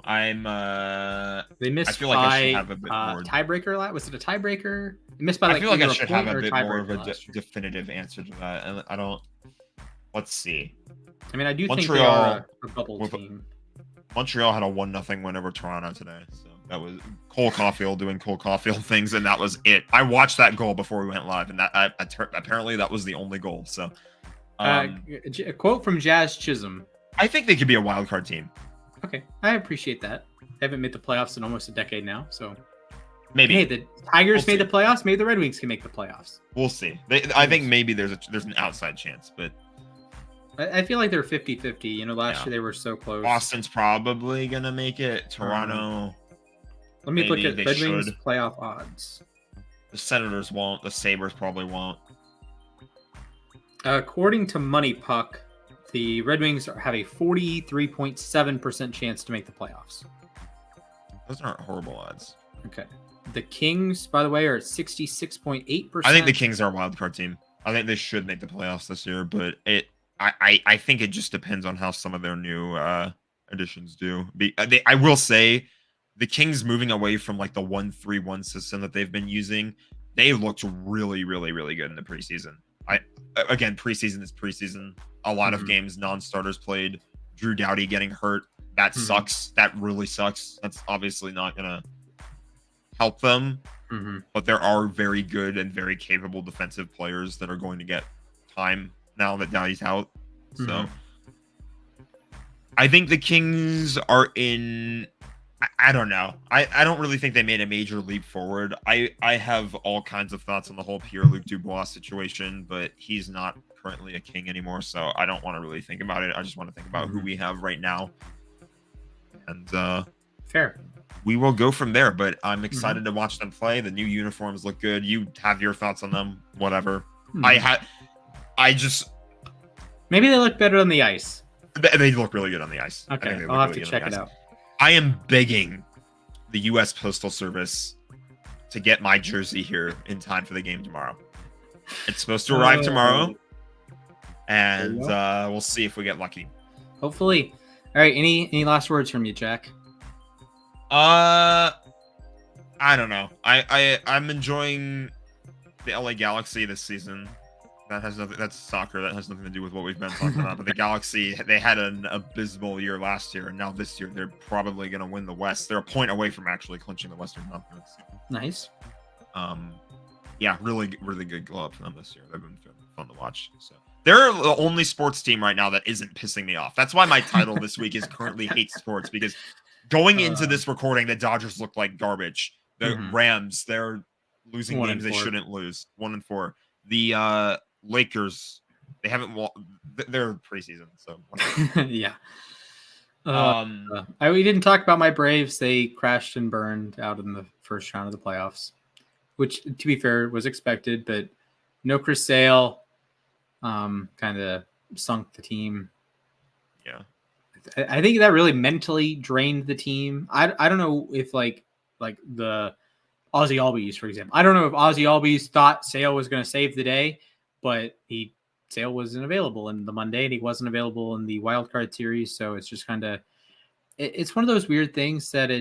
They missed. I feel like I should have a bit more tiebreaker. Was it a tiebreaker? They missed by like. I feel like I should have a bit more of a definitive answer to that. And I don't. Let's see. I mean, I do think they are a bubble team. Montreal had a 1-0 win over Toronto today. So that was Cole Caulfield doing Cole Caulfield things, and that was it. I watched that goal before we went live, and that apparently that was the only goal. So, a quote from Jazz Chisholm. I think they could be a wild card team. Okay, I appreciate that. They haven't made the playoffs in almost a decade now, so maybe. Hey, the Tigers made the playoffs. Maybe the Red Wings can make the playoffs. We'll see. I think maybe there's an outside chance, but I feel like they're 50-50. You know, last year they were so close. Boston's probably gonna make it. Toronto. Let me look at Red Wings playoff odds. The Senators won't. The Sabres probably won't. According to Money Puck, the Red Wings have a 43.7% chance to make the playoffs. Those aren't horrible odds. Okay. The Kings, by the way, are at 66.8%. I think the Kings are a wild card team. I think they should make the playoffs this year, but I think it just depends on how some of their new additions do. I will say the Kings moving away from like the 1-3-1 system that they've been using, they looked really, really, really good in the preseason. Again, preseason is preseason. A lot of games non-starters played. Drew Doughty getting hurt. That sucks. That really sucks. That's obviously not going to help them. But there are very good and very capable defensive players that are going to get time now that Doughty's out. So I think the Kings are in... I don't know. I don't really think they made a major leap forward. I have all kinds of thoughts on the whole Pierre-Luc Dubois situation, but he's not currently a King anymore, so I don't want to really think about it. I just want to think about who we have right now. And fair. We will go from there, but I'm excited to watch them play. The new uniforms look good. You have your thoughts on them, whatever. I just... Maybe they look better on the ice. They look really good on the ice. Okay, I'll have to check it out. I am begging the U.S. Postal Service to get my jersey here in time for the game tomorrow. It's supposed to arrive tomorrow, and we'll see if we get lucky. Hopefully. All right. Any last words from you, Jack? I don't know. I'm enjoying the LA Galaxy this season. That has nothing. That's soccer. That has nothing to do with what we've been talking about. But the Galaxy, they had an abysmal year last year, and now this year they're probably going to win the West. They're a point away from actually clinching the Western Conference. Nice. Yeah, really, really good club for them this year. They've been fun to watch. So they're the only sports team right now that isn't pissing me off. That's why my title this week is currently hate sports, because going into this recording, the Dodgers look like garbage. The Rams, they're losing games they shouldn't lose. 1-4. The Lakers, they haven't they're preseason, so yeah. We didn't talk about my Braves. They crashed and burned out in the first round of the playoffs, which, to be fair, was expected, but no Chris Sale kind of sunk the team. Yeah. I think that really mentally drained the team. I don't know if like the Ozzy Albies, for example. I don't know if Ozzy Albies thought Sale was going to save the day, but Sale wasn't available in the Monday, and he wasn't available in the wild card series. So it's just kind of, it's one of those weird things that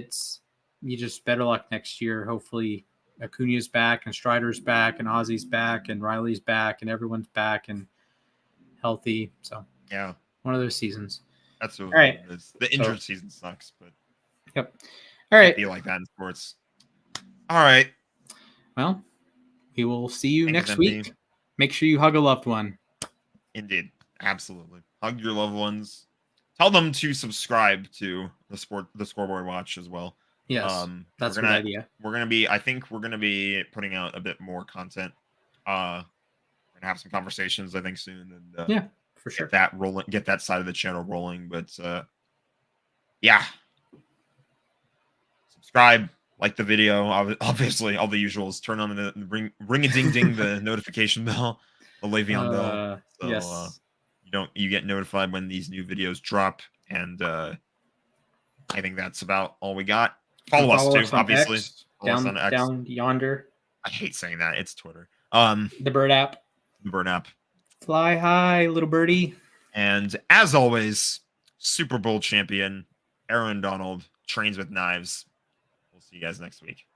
you just better luck next year. Hopefully Acuna's back, and Strider's back, and Ozzy's back, and Riley's back, and everyone's back and healthy. So yeah, one of those seasons. that's what All right. it is. The injured season sucks, but Yep. All right. Can't be like that in sports. All right. Well, we will see you Thanks, next MP. week. Make sure you hug a loved one. Indeed. Absolutely. Hug your loved ones. Tell them to subscribe to the Scoreboard Watch as well. Yes, that's a good idea. I think we're gonna be putting out a bit more content. We're gonna have some conversations, I think, soon, and yeah, for sure. Get that side of the channel rolling. But yeah, subscribe, like the video, obviously, all the usuals. Turn on the ring a ding ding the notification bell, the Le'Veon bell. So yes. You get notified when these new videos drop, and I think that's about all we got. Follow us too, obviously. X, down yonder. I hate saying that. It's Twitter. The Bird app. The Bird app. Fly high, little birdie. And as always, Super Bowl champion Aaron Donald trains with knives. We'll see you guys next week.